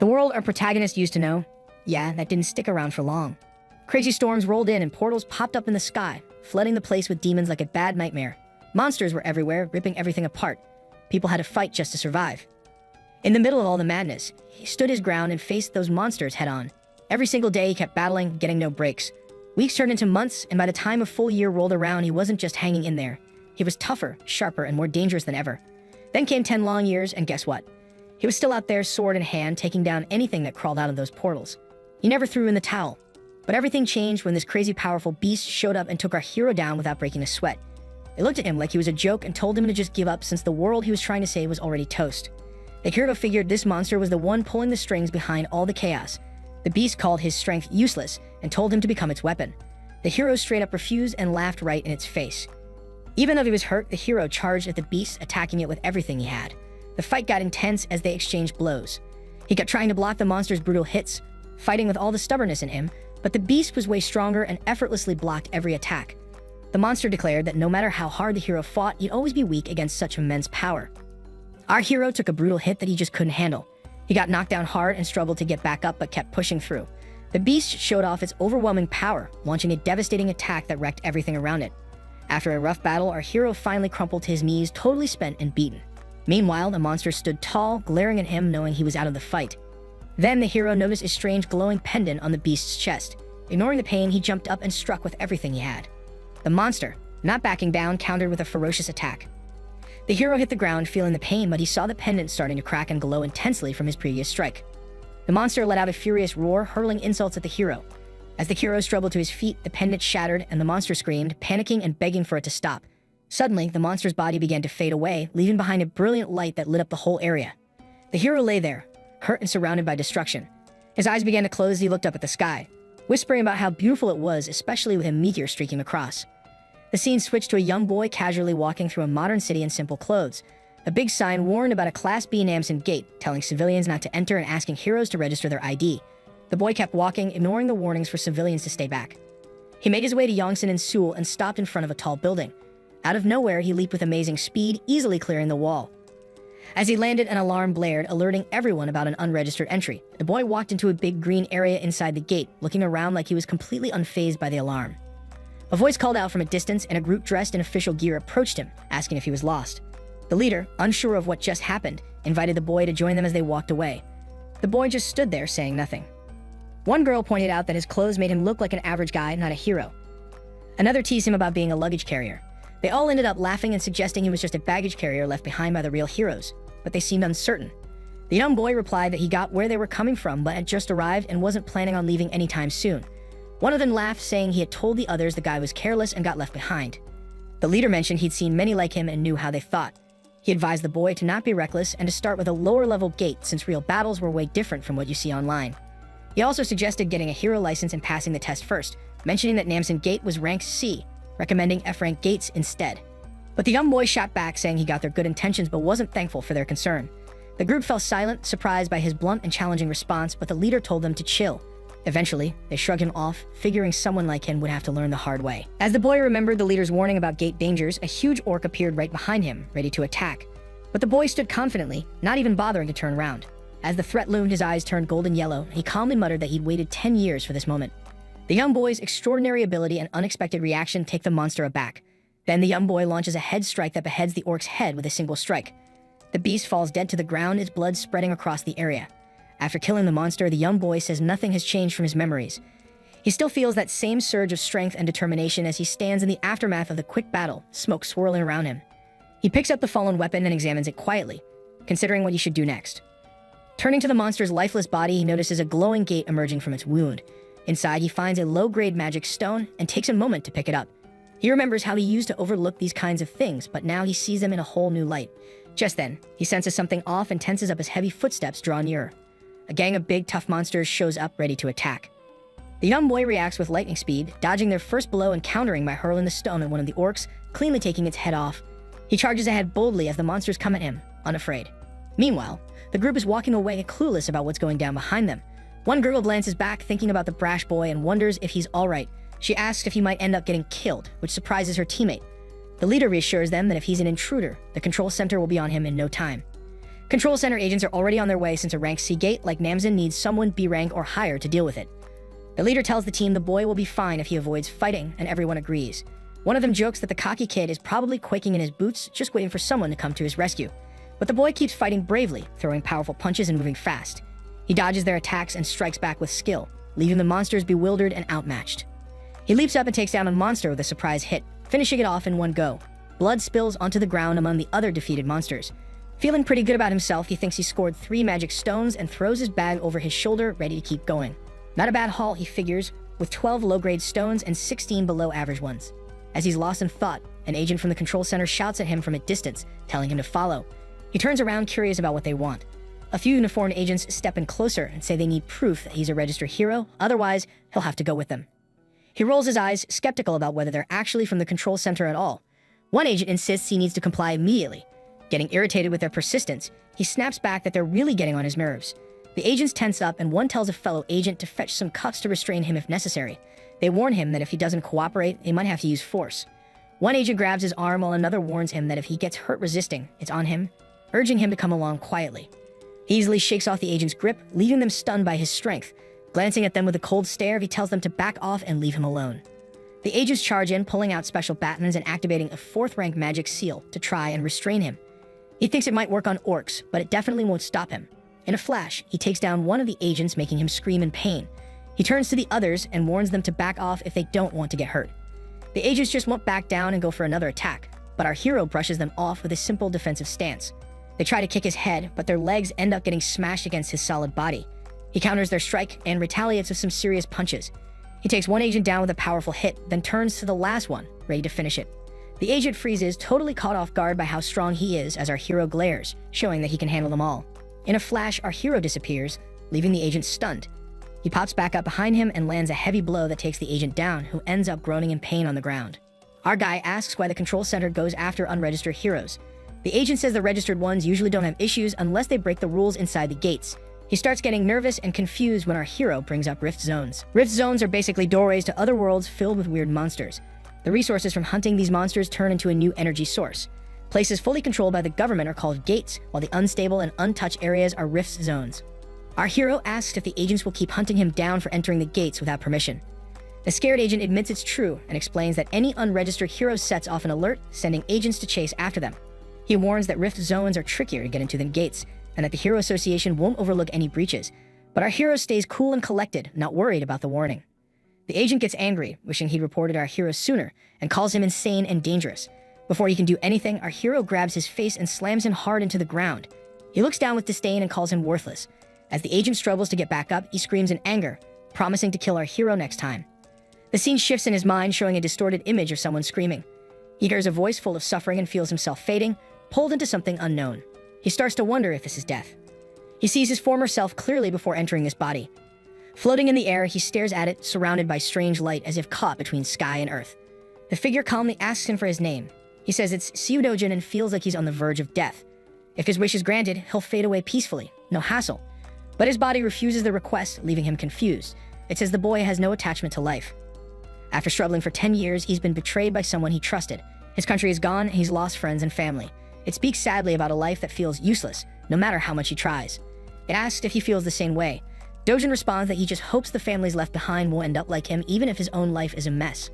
The world our protagonist used to know, yeah, that didn't stick around for long. Crazy storms rolled in and portals popped up in the sky, flooding the place with demons like a bad nightmare. Monsters were everywhere, ripping everything apart. People had to fight just to survive. In the middle of all the madness, he stood his ground and faced those monsters head-on. Every single day he kept battling, getting no breaks. Weeks turned into months, and by the time a full year rolled around, he wasn't just hanging in there. He was tougher, sharper, and more dangerous than ever. Then came 10 long years, and guess what? He was still out there, sword in hand, taking down anything that crawled out of those portals. He never threw in the towel. But everything changed when this crazy powerful beast showed up and took our hero down without breaking a sweat. They looked at him like he was a joke and told him to just give up since the world he was trying to save was already toast. The hero figured this monster was the one pulling the strings behind all the chaos. The beast called his strength useless and told him to become its weapon. The hero straight up refused and laughed right in its face. Even though he was hurt, the hero charged at the beast, attacking it with everything he had. The fight got intense as they exchanged blows. He kept trying to block the monster's brutal hits, fighting with all the stubbornness in him, but the beast was way stronger and effortlessly blocked every attack. The monster declared that no matter how hard the hero fought, he'd always be weak against such immense power. Our hero took a brutal hit that he just couldn't handle. He got knocked down hard and struggled to get back up but kept pushing through. The beast showed off its overwhelming power, launching a devastating attack that wrecked everything around it. After a rough battle, our hero finally crumpled to his knees, totally spent and beaten. Meanwhile, the monster stood tall, glaring at him, knowing he was out of the fight. Then the hero noticed a strange glowing pendant on the beast's chest. Ignoring the pain, he jumped up and struck with everything he had. The monster, not backing down, countered with a ferocious attack. The hero hit the ground, feeling the pain, but he saw the pendant starting to crack and glow intensely from his previous strike. The monster let out a furious roar, hurling insults at the hero. As the hero struggled to his feet, the pendant shattered and the monster screamed, panicking and begging for it to stop. Suddenly, the monster's body began to fade away, leaving behind a brilliant light that lit up the whole area. The hero lay there, hurt and surrounded by destruction. His eyes began to close as he looked up at the sky, whispering about how beautiful it was, especially with a meteor streaking across. The scene switched to a young boy casually walking through a modern city in simple clothes. A big sign warned about a Class B Namsen gate, telling civilians not to enter and asking heroes to register their ID. The boy kept walking, ignoring the warnings for civilians to stay back. He made his way to Yongsan and Seoul and stopped in front of a tall building. Out of nowhere, he leaped with amazing speed, easily clearing the wall. As he landed, an alarm blared, alerting everyone about an unregistered entry. The boy walked into a big green area inside the gate, looking around like he was completely unfazed by the alarm. A voice called out from a distance, and a group dressed in official gear approached him, asking if he was lost. The leader, unsure of what just happened, invited the boy to join them as they walked away. The boy just stood there, saying nothing. One girl pointed out that his clothes made him look like an average guy, not a hero. Another teased him about being a luggage carrier. They all ended up laughing and suggesting he was just a baggage carrier left behind by the real heroes, but they seemed uncertain. The young boy replied that he got where they were coming from but had just arrived and wasn't planning on leaving anytime soon. One of them laughed, saying he had told the others the guy was careless and got left behind. The leader mentioned he'd seen many like him and knew how they thought. He advised the boy to not be reckless and to start with a lower-level gate since real battles were way different from what you see online. He also suggested getting a hero license and passing the test first, mentioning that Namsen Gate was ranked C, recommending F-rank gates instead. But the young boy shot back, saying he got their good intentions but wasn't thankful for their concern. The group fell silent, surprised by his blunt and challenging response, but the leader told them to chill. Eventually, they shrugged him off, figuring someone like him would have to learn the hard way. As the boy remembered the leader's warning about gate dangers, a huge orc appeared right behind him, ready to attack. But the boy stood confidently, not even bothering to turn around. As the threat loomed, his eyes turned golden yellow, and he calmly muttered that he'd waited 10 years for this moment. The young boy's extraordinary ability and unexpected reaction take the monster aback. Then the young boy launches a head strike that beheads the orc's head with a single strike. The beast falls dead to the ground, its blood spreading across the area. After killing the monster, the young boy says nothing has changed from his memories. He still feels that same surge of strength and determination as he stands in the aftermath of the quick battle, smoke swirling around him. He picks up the fallen weapon and examines it quietly, considering what he should do next. Turning to the monster's lifeless body, he notices a glowing gate emerging from its wound. Inside, he finds a low-grade magic stone and takes a moment to pick it up. He remembers how he used to overlook these kinds of things, but now he sees them in a whole new light. Just then, he senses something off and tenses up as heavy footsteps draw nearer. A gang of big, tough monsters shows up, ready to attack. The young boy reacts with lightning speed, dodging their first blow and countering by hurling the stone at one of the orcs, cleanly taking its head off. He charges ahead boldly as the monsters come at him, unafraid. Meanwhile, the group is walking away clueless about what's going down behind them. One girl glances back, thinking about the brash boy, and wonders if he's alright. She asks if he might end up getting killed, which surprises her teammate. The leader reassures them that if he's an intruder, the control center will be on him in no time. Control Center agents are already on their way since a rank C gate like Namzen needs someone B rank or higher to deal with it. The leader tells the team the boy will be fine if he avoids fighting, and everyone agrees. One of them jokes that the cocky kid is probably quaking in his boots, just waiting for someone to come to his rescue. But the boy keeps fighting bravely, throwing powerful punches and moving fast. He dodges their attacks and strikes back with skill, leaving the monsters bewildered and outmatched. He leaps up and takes down a monster with a surprise hit, finishing it off in one go. Blood spills onto the ground among the other defeated monsters. Feeling pretty good about himself, he thinks he scored 3 magic stones and throws his bag over his shoulder, ready to keep going. Not a bad haul, he figures, with 12 low-grade stones and 16 below-average ones. As he's lost in thought, an agent from the control center shouts at him from a distance, telling him to follow. He turns around, curious about what they want. A few uniformed agents step in closer and say they need proof that he's a registered hero, otherwise he'll have to go with them. He rolls his eyes, skeptical about whether they're actually from the control center at all. One agent insists he needs to comply immediately. Getting irritated with their persistence, he snaps back that they're really getting on his nerves. The agents tense up, and one tells a fellow agent to fetch some cuffs to restrain him if necessary. They warn him that if he doesn't cooperate, they might have to use force. One agent grabs his arm while another warns him that if he gets hurt resisting, it's on him, urging him to come along quietly. He easily shakes off the agent's grip, leaving them stunned by his strength. Glancing at them with a cold stare, he tells them to back off and leave him alone. The agents charge in, pulling out special batons and activating a 4th-rank magic seal to try and restrain him. He thinks it might work on orcs, but it definitely won't stop him. In a flash, he takes down one of the agents, making him scream in pain. He turns to the others and warns them to back off if they don't want to get hurt. The agents just won't back down and go for another attack, but our hero brushes them off with a simple defensive stance. They try to kick his head, but their legs end up getting smashed against his solid body. He counters their strike and retaliates with some serious punches. He takes one agent down with a powerful hit, then turns to the last one, ready to finish it. The agent freezes, totally caught off guard by how strong he is as our hero glares, showing that he can handle them all. In a flash, our hero disappears, leaving the agent stunned. He pops back up behind him and lands a heavy blow that takes the agent down, who ends up groaning in pain on the ground. Our guy asks why the control center goes after unregistered heroes. The agent says the registered ones usually don't have issues unless they break the rules inside the gates. He starts getting nervous and confused when our hero brings up rift zones. Rift zones are basically doorways to other worlds filled with weird monsters. The resources from hunting these monsters turn into a new energy source. Places fully controlled by the government are called gates, while the unstable and untouched areas are rift zones. Our hero asks if the agents will keep hunting him down for entering the gates without permission. The scared agent admits it's true and explains that any unregistered hero sets off an alert, sending agents to chase after them. He warns that rift zones are trickier to get into than gates, and that the Hero Association won't overlook any breaches. But our hero stays cool and collected, not worried about the warning. The agent gets angry, wishing he'd reported our hero sooner, and calls him insane and dangerous. Before he can do anything, our hero grabs his face and slams him hard into the ground. He looks down with disdain and calls him worthless. As the agent struggles to get back up, he screams in anger, promising to kill our hero next time. The scene shifts in his mind, showing a distorted image of someone screaming. He hears a voice full of suffering and feels himself fading, pulled into something unknown. He starts to wonder if this is death. He sees his former self clearly before entering this body. Floating in the air, he stares at it, surrounded by strange light as if caught between sky and earth. The figure calmly asks him for his name. He says it's Siudojin and feels like he's on the verge of death. If his wish is granted, he'll fade away peacefully, no hassle. But his body refuses the request, leaving him confused. It says the boy has no attachment to life. After struggling for 10 years, he's been betrayed by someone he trusted. His country is gone, and he's lost friends and family. It speaks sadly about a life that feels useless, no matter how much he tries. It asks if he feels the same way. Dojin responds that he just hopes the families left behind will end up like him, even if his own life is a mess.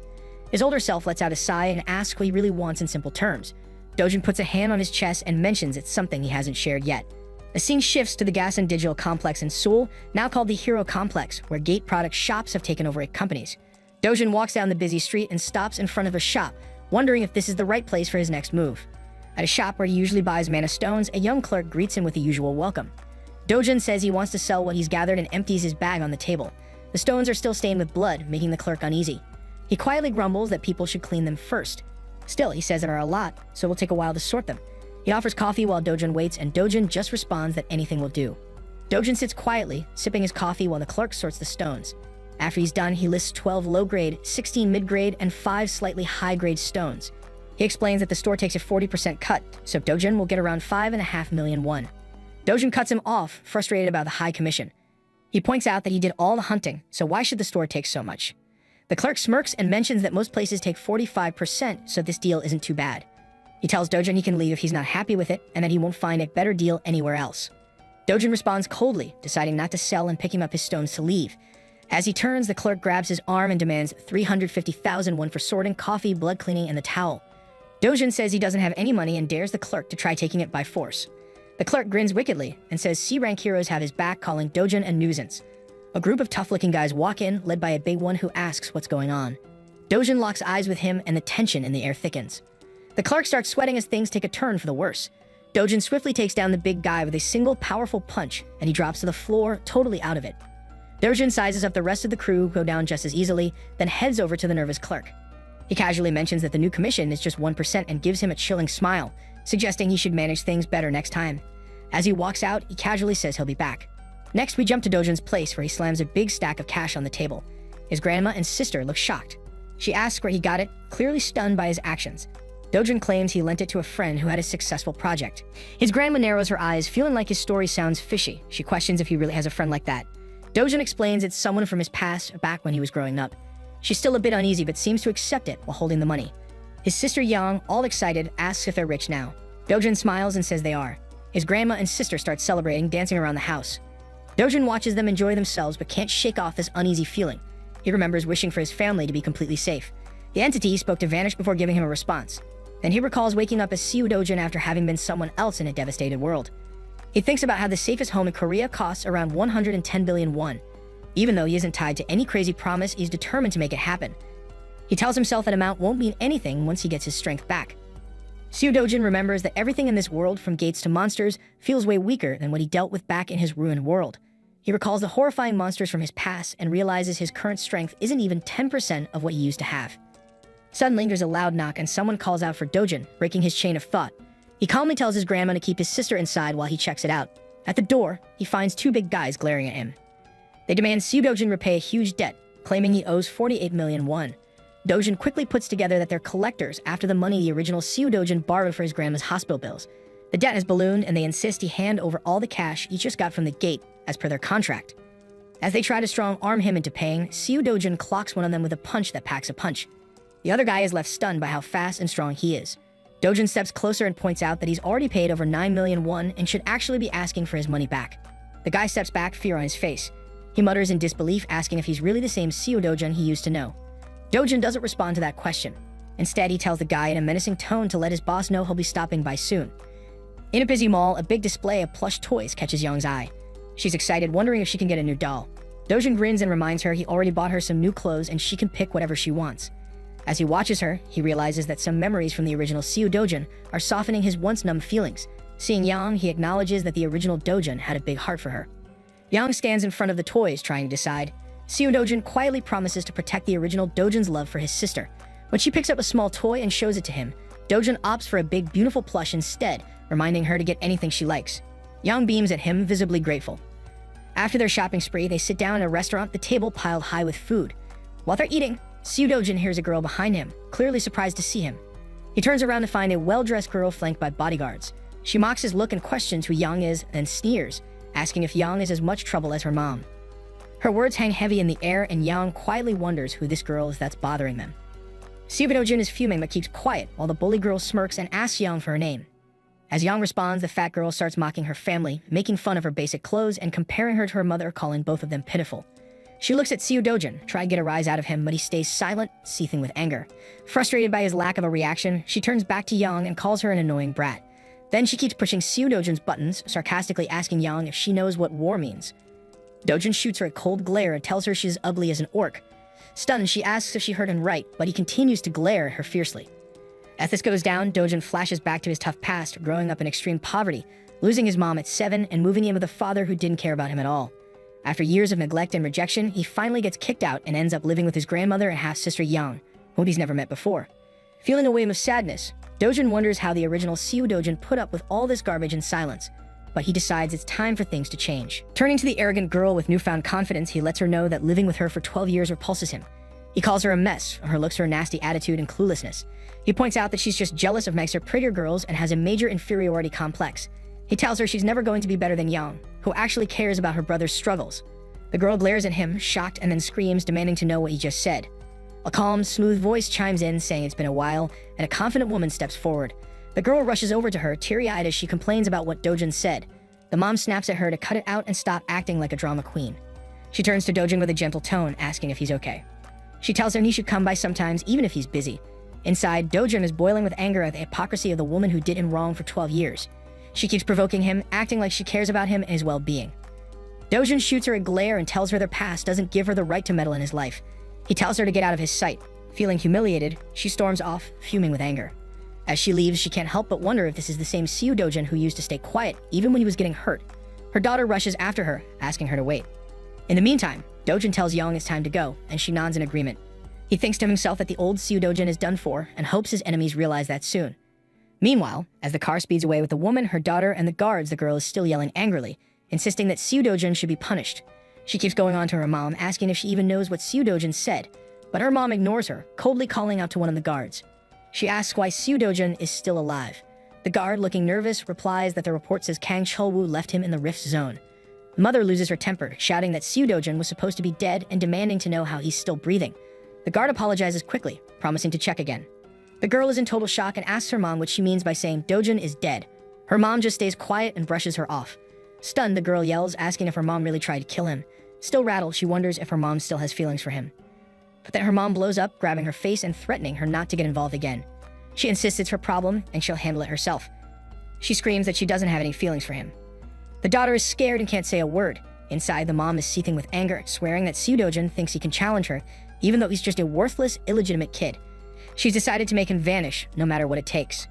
His older self lets out a sigh and asks what he really wants in simple terms. Dojin puts a hand on his chest and mentions it's something he hasn't shared yet. The scene shifts to the Gas and Digital Complex in Seoul, now called the Hero Complex, where Gate product shops have taken over 8 companies. Dojin walks down the busy street and stops in front of a shop, wondering if this is the right place for his next move. At a shop where he usually buys mana stones, a young clerk greets him with the usual welcome. Dojin says he wants to sell what he's gathered and empties his bag on the table. The stones are still stained with blood, making the clerk uneasy. He quietly grumbles that people should clean them first. Still, he says there are a lot, so it will take a while to sort them. He offers coffee while Dojin waits, and Dojin just responds that anything will do. Dojin sits quietly, sipping his coffee while the clerk sorts the stones. After he's done, he lists 12 low-grade, 16 mid-grade, and 5 slightly high-grade stones. He explains that the store takes a 40% cut, so Dojin will get around 5.5 million won. Dojin cuts him off, frustrated about the high commission. He points out that he did all the hunting, so why should the store take so much? The clerk smirks and mentions that most places take 45%, so this deal isn't too bad. He tells Dojun he can leave if he's not happy with it and that he won't find a better deal anywhere else. Dojun responds coldly, deciding not to sell and picking up his stones to leave. As he turns, the clerk grabs his arm and demands 350,000 won for sorting, coffee, blood cleaning, and the towel. Dojun says he doesn't have any money and dares the clerk to try taking it by force. The clerk grins wickedly and says C-rank heroes have his back, calling Dojun a nuisance. A group of tough-looking guys walk in, led by a big one who asks what's going on. Dojun locks eyes with him and the tension in the air thickens. The clerk starts sweating as things take a turn for the worse. Dojun swiftly takes down the big guy with a single powerful punch, and he drops to the floor, totally out of it. Dojun sizes up the rest of the crew, who go down just as easily, then heads over to the nervous clerk. He casually mentions that the new commission is just 1% and gives him a chilling smile, suggesting he should manage things better next time. As he walks out, he casually says he'll be back. Next, we jump to Dojun's place, where he slams a big stack of cash on the table. His grandma and sister look shocked. She asks where he got it, clearly stunned by his actions. Dojun claims he lent it to a friend who had a successful project. His grandma narrows her eyes, feeling like his story sounds fishy. She questions if he really has a friend like that. Dojun explains it's someone from his past, back when he was growing up. She's still a bit uneasy, but seems to accept it while holding the money. His sister Yang, all excited, asks if they're rich now. Dojun smiles and says they are. His grandma and sister start celebrating, dancing around the house. Dojun watches them enjoy themselves, but can't shake off this uneasy feeling. He remembers wishing for his family to be completely safe. The entity he spoke to vanished before giving him a response. Then he recalls waking up as Siu Dojun after having been someone else in a devastated world. He thinks about how the safest home in Korea costs around 110 billion won. Even though he isn't tied to any crazy promise, he's determined to make it happen. He tells himself that amount won't mean anything once he gets his strength back. Siu Dojun remembers that everything in this world, from gates to monsters, feels way weaker than what he dealt with back in his ruined world. He recalls the horrifying monsters from his past and realizes his current strength isn't even 10% of what he used to have. Suddenly, there's a loud knock and someone calls out for Dojun, breaking his chain of thought. He calmly tells his grandma to keep his sister inside while he checks it out. At the door, he finds two big guys glaring at him. They demand Siu Dojun repay a huge debt, claiming he owes 48 million won. Dojun quickly puts together that they're collectors after the money the original Siu Dojun borrowed for his grandma's hospital bills. The debt has ballooned and they insist he hand over all the cash he just got from the gate, as per their contract. As they try to strong-arm him into paying, Siu Dojun clocks one of them with a punch that packs a punch. The other guy is left stunned by how fast and strong he is. Dojun steps closer and points out that he's already paid over 9 million won and should actually be asking for his money back. The guy steps back, fear on his face. He mutters in disbelief, asking if he's really the same Siu Dojun he used to know. Dojun doesn't respond to that question. Instead, he tells the guy in a menacing tone to let his boss know he'll be stopping by soon. In a busy mall, a big display of plush toys catches Young's eye. She's excited, wondering if she can get a new doll. Dojun grins and reminds her he already bought her some new clothes and she can pick whatever she wants. As he watches her, he realizes that some memories from the original Siu Dojun are softening his once numb feelings. Seeing Yang, he acknowledges that the original Dojun had a big heart for her. Yang stands in front of the toys, trying to decide. Siu Dojun quietly promises to protect the original Dojun's love for his sister. When she picks up a small toy and shows it to him, Dojun opts for a big, beautiful plush instead, reminding her to get anything she likes. Yang beams at him, visibly grateful. After their shopping spree, they sit down in a restaurant, the table piled high with food. While they're eating, Siu Dojun hears a girl behind him, clearly surprised to see him. He turns around to find a well-dressed girl flanked by bodyguards. She mocks his look and questions who Yang is, then sneers, asking if Yang is as much trouble as her mom. Her words hang heavy in the air, and Yang quietly wonders who this girl is that's bothering them. Siu Dojun is fuming but keeps quiet while the bully girl smirks and asks Yang for her name. As Yang responds, the fat girl starts mocking her family, making fun of her basic clothes and comparing her to her mother, calling both of them pitiful. She looks at Siu Dojun, trying to get a rise out of him, but he stays silent, seething with anger. Frustrated by his lack of a reaction, she turns back to Yang and calls her an annoying brat. Then she keeps pushing Siu Dojun's buttons, sarcastically asking Yang if she knows what war means. Dojun shoots her a cold glare and tells her she's ugly as an orc. Stunned, she asks if she heard him right, but he continues to glare at her fiercely. As this goes down, Dojun flashes back to his tough past, growing up in extreme poverty, losing his mom at 7 and moving in with a father who didn't care about him at all. After years of neglect and rejection, he finally gets kicked out and ends up living with his grandmother and half-sister Yang, whom he's never met before. Feeling a wave of sadness, Dojun wonders how the original Siu Dojun put up with all this garbage in silence, but he decides it's time for things to change. Turning to the arrogant girl with newfound confidence, he lets her know that living with her for 12 years repulses him. He calls her a mess for her looks, her nasty attitude, and cluelessness. He points out that she's just jealous of nicer, prettier girls and has a major inferiority complex. He tells her she's never going to be better than Yang, who actually cares about her brother's struggles. The girl glares at him, shocked, and then screams, demanding to know what he just said. A calm, smooth voice chimes in, saying it's been a while, and a confident woman steps forward. The girl rushes over to her, teary-eyed as she complains about what Dojin said. The mom snaps at her to cut it out and stop acting like a drama queen. She turns to Dojin with a gentle tone, asking if he's okay. She tells him he should come by sometimes, even if he's busy. Inside, Dojin is boiling with anger at the hypocrisy of the woman who did him wrong for 12 years. She keeps provoking him, acting like she cares about him and his well-being. Dojin shoots her a glare and tells her their past doesn't give her the right to meddle in his life. He tells her to get out of his sight. Feeling humiliated, she storms off, fuming with anger. As she leaves, she can't help but wonder if this is the same Siu Dojin who used to stay quiet, even when he was getting hurt. Her daughter rushes after her, asking her to wait. In the meantime, Dojin tells Young it's time to go, and she nods in agreement. He thinks to himself that the old Siu Dojin is done for, and hopes his enemies realize that soon. Meanwhile, as the car speeds away with the woman, her daughter, and the guards, the girl is still yelling angrily, insisting that Siu Dojin should be punished. She keeps going on to her mom, asking if she even knows what Siu Dojin said, but her mom ignores her, coldly calling out to one of the guards. She asks why Siu Dojin is still alive. The guard, looking nervous, replies that the report says Kang Cholwoo left him in the rift zone. The mother loses her temper, shouting that Siu Dojin was supposed to be dead and demanding to know how he's still breathing. The guard apologizes quickly, promising to check again. The girl is in total shock and asks her mom what she means by saying Dojin is dead. Her mom just stays quiet and brushes her off. Stunned, the girl yells, asking if her mom really tried to kill him. Still rattled, she wonders if her mom still has feelings for him. But then her mom blows up, grabbing her face and threatening her not to get involved again. She insists it's her problem and she'll handle it herself. She screams that she doesn't have any feelings for him. The daughter is scared and can't say a word. Inside, the mom is seething with anger, swearing that Siu Dojin thinks he can challenge her, even though he's just a worthless, illegitimate kid. She's decided to make him vanish, no matter what it takes.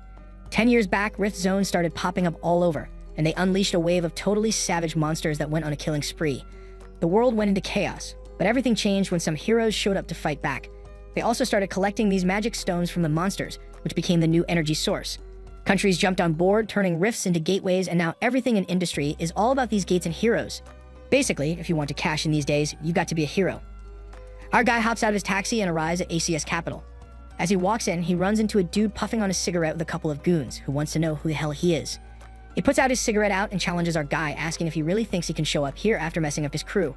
10 years back, rift zones started popping up all over, and they unleashed a wave of totally savage monsters that went on a killing spree. The world went into chaos, but everything changed when some heroes showed up to fight back. They also started collecting these magic stones from the monsters, which became the new energy source. Countries jumped on board, turning rifts into gateways, and now everything in industry is all about these gates and heroes. Basically, if you want to cash in these days, you've got to be a hero. Our guy hops out of his taxi and arrives at ACS Capital. As he walks in, he runs into a dude puffing on a cigarette with a couple of goons, who wants to know who the hell he is. He puts out his cigarette out and challenges our guy, asking if he really thinks he can show up here after messing up his crew.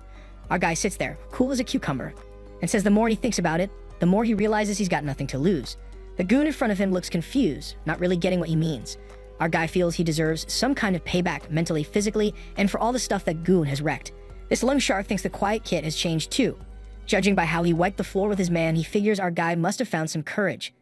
Our guy sits there, cool as a cucumber, and says the more he thinks about it, the more he realizes he's got nothing to lose. The goon in front of him looks confused, not really getting what he means. Our guy feels he deserves some kind of payback, mentally, physically, and for all the stuff that goon has wrecked. This lung shark thinks the quiet kid has changed too. Judging by how he wiped the floor with his man, he figures our guy must have found some courage.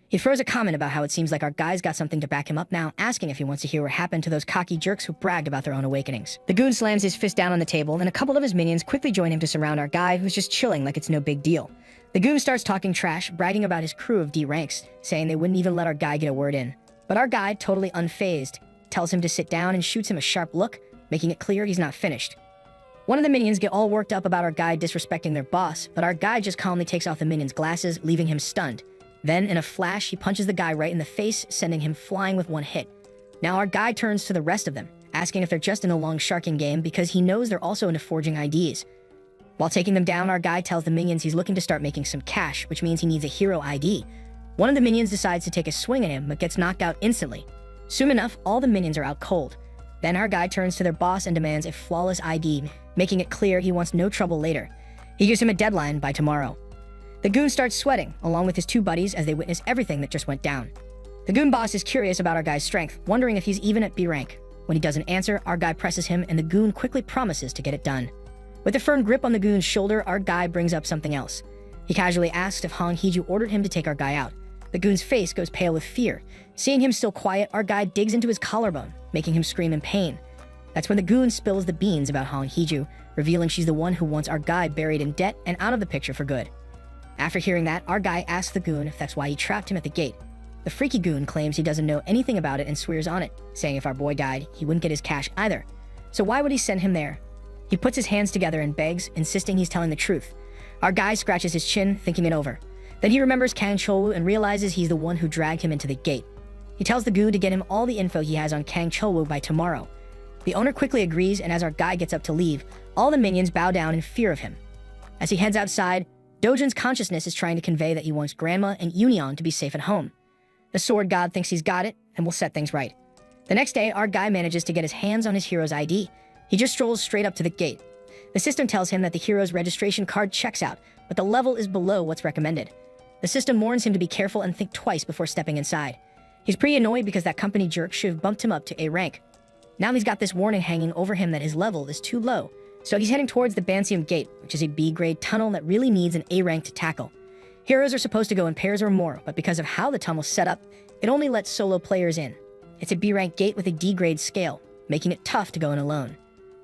He throws a comment about how it seems like our guy's got something to back him up now, asking if he wants to hear what happened to those cocky jerks who bragged about their own awakenings. The goon slams his fist down on the table, and a couple of his minions quickly join him to surround our guy, who's just chilling like it's no big deal. The goon starts talking trash, bragging about his crew of D ranks, saying they wouldn't even let our guy get a word in. But our guy, totally unfazed, tells him to sit down and shoots him a sharp look, making it clear he's not finished. One of the minions get all worked up about our guy disrespecting their boss, but our guy just calmly takes off the minion's glasses, leaving him stunned. Then, in a flash, he punches the guy right in the face, sending him flying with one hit. Now our guy turns to the rest of them, asking if they're just in a long sharking game because he knows they're also into forging IDs. While taking them down, our guy tells the minions he's looking to start making some cash, which means he needs a hero ID. One of the minions decides to take a swing at him, but gets knocked out instantly. Soon enough, all the minions are out cold. Then our guy turns to their boss and demands a flawless ID, making it clear he wants no trouble later. He gives him a deadline by tomorrow. The goon starts sweating, along with his two buddies, as they witness everything that just went down. The goon boss is curious about our guy's strength, wondering if he's even at B rank. When he doesn't answer, our guy presses him, and the goon quickly promises to get it done. With a firm grip on the goon's shoulder, our guy brings up something else. He casually asks if Hong Hee-ju ordered him to take our guy out. The goon's face goes pale with fear. Seeing him still quiet, our guy digs into his collarbone, making him scream in pain. That's when the goon spills the beans about Hong Hee-ju, revealing she's the one who wants our guy buried in debt and out of the picture for good. After hearing that, our guy asks the goon if that's why he trapped him at the gate. The freaky goon claims he doesn't know anything about it and swears on it, saying if our boy died, he wouldn't get his cash either. So why would he send him there? He puts his hands together and begs, insisting he's telling the truth. Our guy scratches his chin, thinking it over. Then he remembers Kang Cholwoo and realizes he's the one who dragged him into the gate. He tells the goon to get him all the info he has on Kang Cholwoo by tomorrow. The owner quickly agrees, and as our guy gets up to leave, all the minions bow down in fear of him. As he heads outside, Dojin's consciousness is trying to convey that he wants Grandma and Union to be safe at home. The sword god thinks he's got it and will set things right. The next day, our guy manages to get his hands on his hero's ID. He just strolls straight up to the gate. The system tells him that the hero's registration card checks out, but the level is below what's recommended. The system warns him to be careful and think twice before stepping inside. He's pretty annoyed because that company jerk should have bumped him up to A rank. Now he's got this warning hanging over him that his level is too low, so he's heading towards the Bansium Gate, which is a B-grade tunnel that really needs an A rank to tackle. Heroes are supposed to go in pairs or more, but because of how the tunnel's set up, it only lets solo players in. It's a B-rank gate with a D-grade scale, making it tough to go in alone.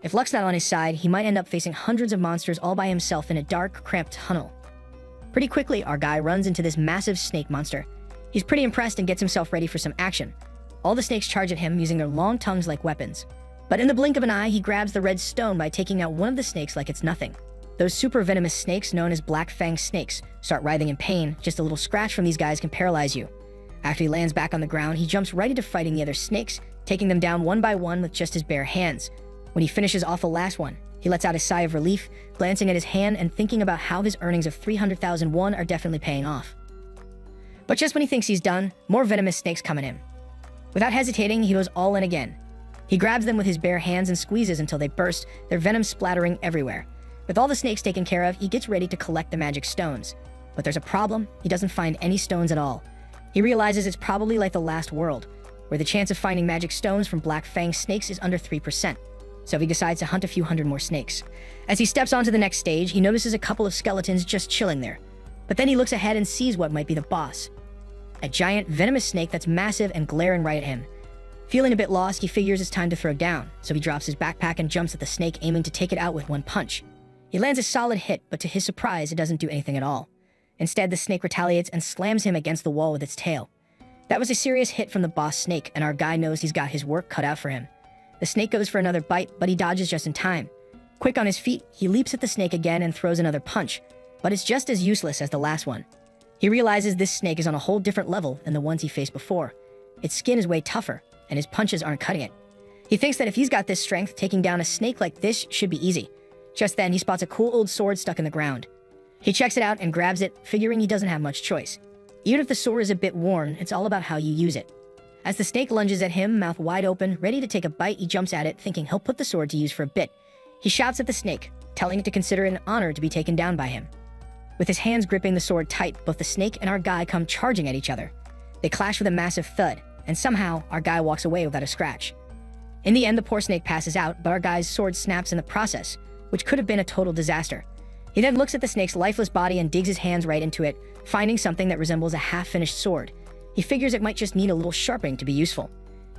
If luck's not on his side, he might end up facing hundreds of monsters all by himself in a dark, cramped tunnel. Pretty quickly, our guy runs into this massive snake monster. He's pretty impressed and gets himself ready for some action. All the snakes charge at him using their long tongues like weapons. But in the blink of an eye, he grabs the red stone by taking out one of the snakes like it's nothing. Those super venomous snakes, known as black fang snakes, start writhing in pain. Just a little scratch from these guys can paralyze you. After he lands back on the ground, he jumps right into fighting the other snakes, taking them down one by one with just his bare hands. When he finishes off the last one, he lets out a sigh of relief, glancing at his hand and thinking about how his earnings of 300,000 won are definitely paying off. But just when he thinks he's done, more venomous snakes come at him. Without hesitating, he goes all in again. He grabs them with his bare hands and squeezes until they burst, their venom splattering everywhere. With all the snakes taken care of, he gets ready to collect the magic stones. But there's a problem. He doesn't find any stones at all. He realizes it's probably like the last world, where the chance of finding magic stones from black fang snakes is under 3%. So he decides to hunt a few hundred more snakes. As he steps onto the next stage, he notices a couple of skeletons just chilling there. But then he looks ahead and sees what might be the boss. A giant, venomous snake that's massive and glaring right at him. Feeling a bit lost, he figures it's time to throw down, so he drops his backpack and jumps at the snake, aiming to take it out with one punch. He lands a solid hit, but to his surprise, it doesn't do anything at all. Instead, the snake retaliates and slams him against the wall with its tail. That was a serious hit from the boss snake, and our guy knows he's got his work cut out for him. The snake goes for another bite, but he dodges just in time. Quick on his feet, he leaps at the snake again and throws another punch, but it's just as useless as the last one. He realizes this snake is on a whole different level than the ones he faced before. Its skin is way tougher, and his punches aren't cutting it. He thinks that if he's got this strength, taking down a snake like this should be easy. Just then, he spots a cool old sword stuck in the ground. He checks it out and grabs it, figuring he doesn't have much choice. Even if the sword is a bit worn, it's all about how you use it. As the snake lunges at him, mouth wide open, ready to take a bite, he jumps at it, thinking he'll put the sword to use for a bit. He shouts at the snake, telling it to consider it an honor to be taken down by him. With his hands gripping the sword tight, both the snake and our guy come charging at each other. They clash with a massive thud, and somehow, our guy walks away without a scratch. In the end, the poor snake passes out, but our guy's sword snaps in the process, which could have been a total disaster. He then looks at the snake's lifeless body and digs his hands right into it, finding something that resembles a half-finished sword. He figures it might just need a little sharpening to be useful.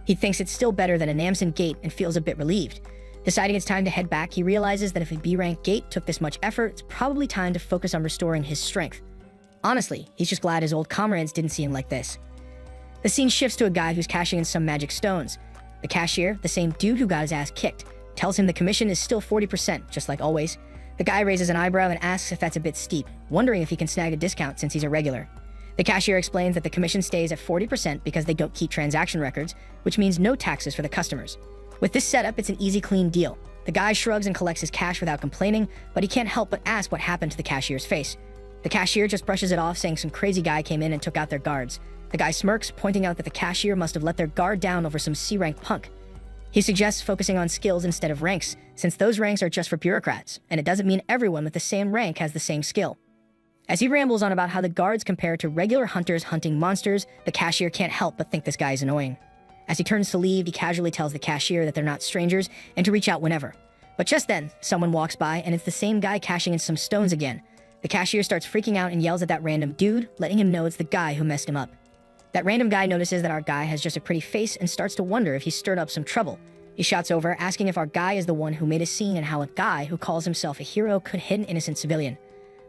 He thinks it's still better than a Namsen gate and feels a bit relieved. Deciding it's time to head back, he realizes that if a B-rank gate took this much effort, it's probably time to focus on restoring his strength. Honestly, he's just glad his old comrades didn't see him like this. The scene shifts to a guy who's cashing in some magic stones. The cashier, the same dude who got his ass kicked, tells him the commission is still 40%, just like always. The guy raises an eyebrow and asks if that's a bit steep, wondering if he can snag a discount since he's a regular. The cashier explains that the commission stays at 40% because they don't keep transaction records, which means no taxes for the customers. With this setup, it's an easy, clean deal. The guy shrugs and collects his cash without complaining, but he can't help but ask what happened to the cashier's face. The cashier just brushes it off, saying some crazy guy came in and took out their guards. The guy smirks, pointing out that the cashier must have let their guard down over some C-rank punk. He suggests focusing on skills instead of ranks, since those ranks are just for bureaucrats, and it doesn't mean everyone with the same rank has the same skill. As he rambles on about how the guards compare to regular hunters hunting monsters, the cashier can't help but think this guy is annoying. As he turns to leave, he casually tells the cashier that they're not strangers and to reach out whenever. But just then, someone walks by and it's the same guy cashing in some stones again. The cashier starts freaking out and yells at that random dude, letting him know it's the guy who messed him up. That random guy notices that our guy has just a pretty face and starts to wonder if he's stirred up some trouble. He shouts over, asking if our guy is the one who made a scene and how a guy who calls himself a hero could hit an innocent civilian.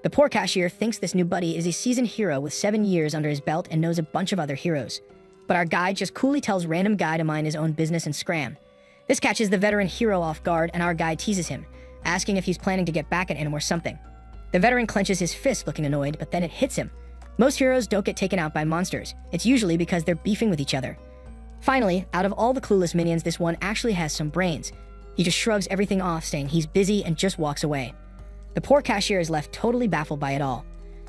The poor cashier thinks this new buddy is a seasoned hero with 7 years under his belt and knows a bunch of other heroes. But our guy just coolly tells random guy to mind his own business and scram. This catches the veteran hero off guard, and our guy teases him, asking if he's planning to get back at him or something. The veteran clenches his fist, looking annoyed, but then it hits him. Most heroes don't get taken out by monsters. It's usually because they're beefing with each other. Finally, out of all the clueless minions, this one actually has some brains. He just shrugs everything off, saying he's busy and just walks away. The poor cashier is left totally baffled by it all.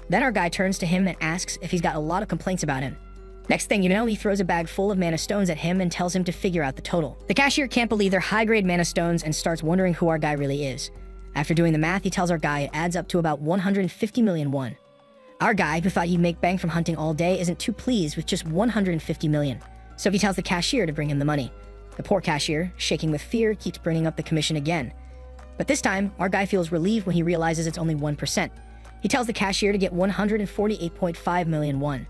Then our guy turns to him and asks if he's got a lot of complaints about him. Next thing you know, he throws a bag full of mana stones at him and tells him to figure out the total. The cashier can't believe they're high-grade mana stones and starts wondering who our guy really is. After doing the math, he tells our guy it adds up to about 150 million won. Our guy, who thought he'd make bank from hunting all day, isn't too pleased with just 150 million. so he tells the cashier to bring him the money. The poor cashier, shaking with fear, keeps bringing up the commission again. But this time, our guy feels relieved when he realizes it's only 1%. He tells the cashier to get 148.5 million won.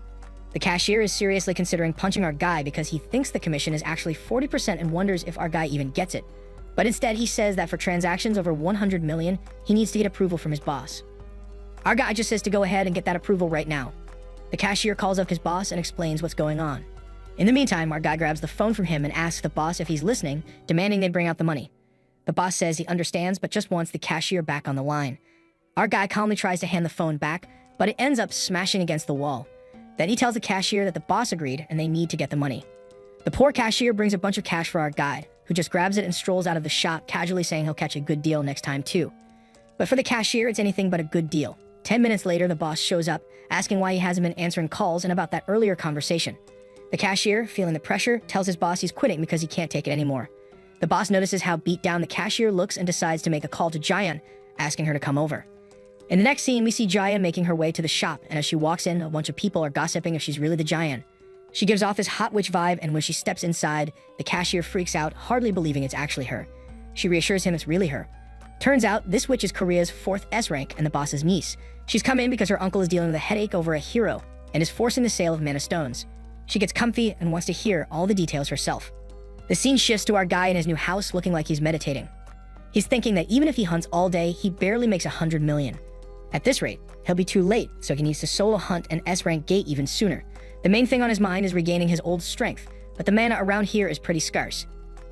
The cashier is seriously considering punching our guy because he thinks the commission is actually 40% and wonders if our guy even gets it. But instead, he says that for transactions over 100 million, he needs to get approval from his boss. Our guy just says to go ahead and get that approval right now. The cashier calls up his boss and explains what's going on. In the meantime, our guy grabs the phone from him and asks the boss if he's listening, demanding they bring out the money. The boss says he understands but just wants the cashier back on the line. Our guy calmly tries to hand the phone back, but it ends up smashing against the wall. Then he tells the cashier that the boss agreed and they need to get the money. The poor cashier brings a bunch of cash for our guy, who just grabs it and strolls out of the shop, casually saying he'll catch a good deal next time too. But for the cashier, it's anything but a good deal. 10 minutes later, the boss shows up, asking why he hasn't been answering calls and about that earlier conversation. The cashier, feeling the pressure, tells his boss he's quitting because he can't take it anymore. The boss notices how beat down the cashier looks and decides to make a call to Jayan, asking her to come over. In the next scene, we see Jayan making her way to the shop, and as she walks in, a bunch of people are gossiping if she's really the Jayan. She gives off this hot witch vibe, and when she steps inside, the cashier freaks out, hardly believing it's actually her. She reassures him it's really her. Turns out, this witch is Korea's 4th S rank and the boss's niece. She's come in because her uncle is dealing with a headache over a hero, and is forcing the sale of mana stones. She gets comfy and wants to hear all the details herself. The scene shifts to our guy in his new house looking like he's meditating. He's thinking that even if he hunts all day, he barely makes 100 million. At this rate, he'll be too late, so he needs to solo hunt an S-rank gate even sooner. The main thing on his mind is regaining his old strength, but the mana around here is pretty scarce.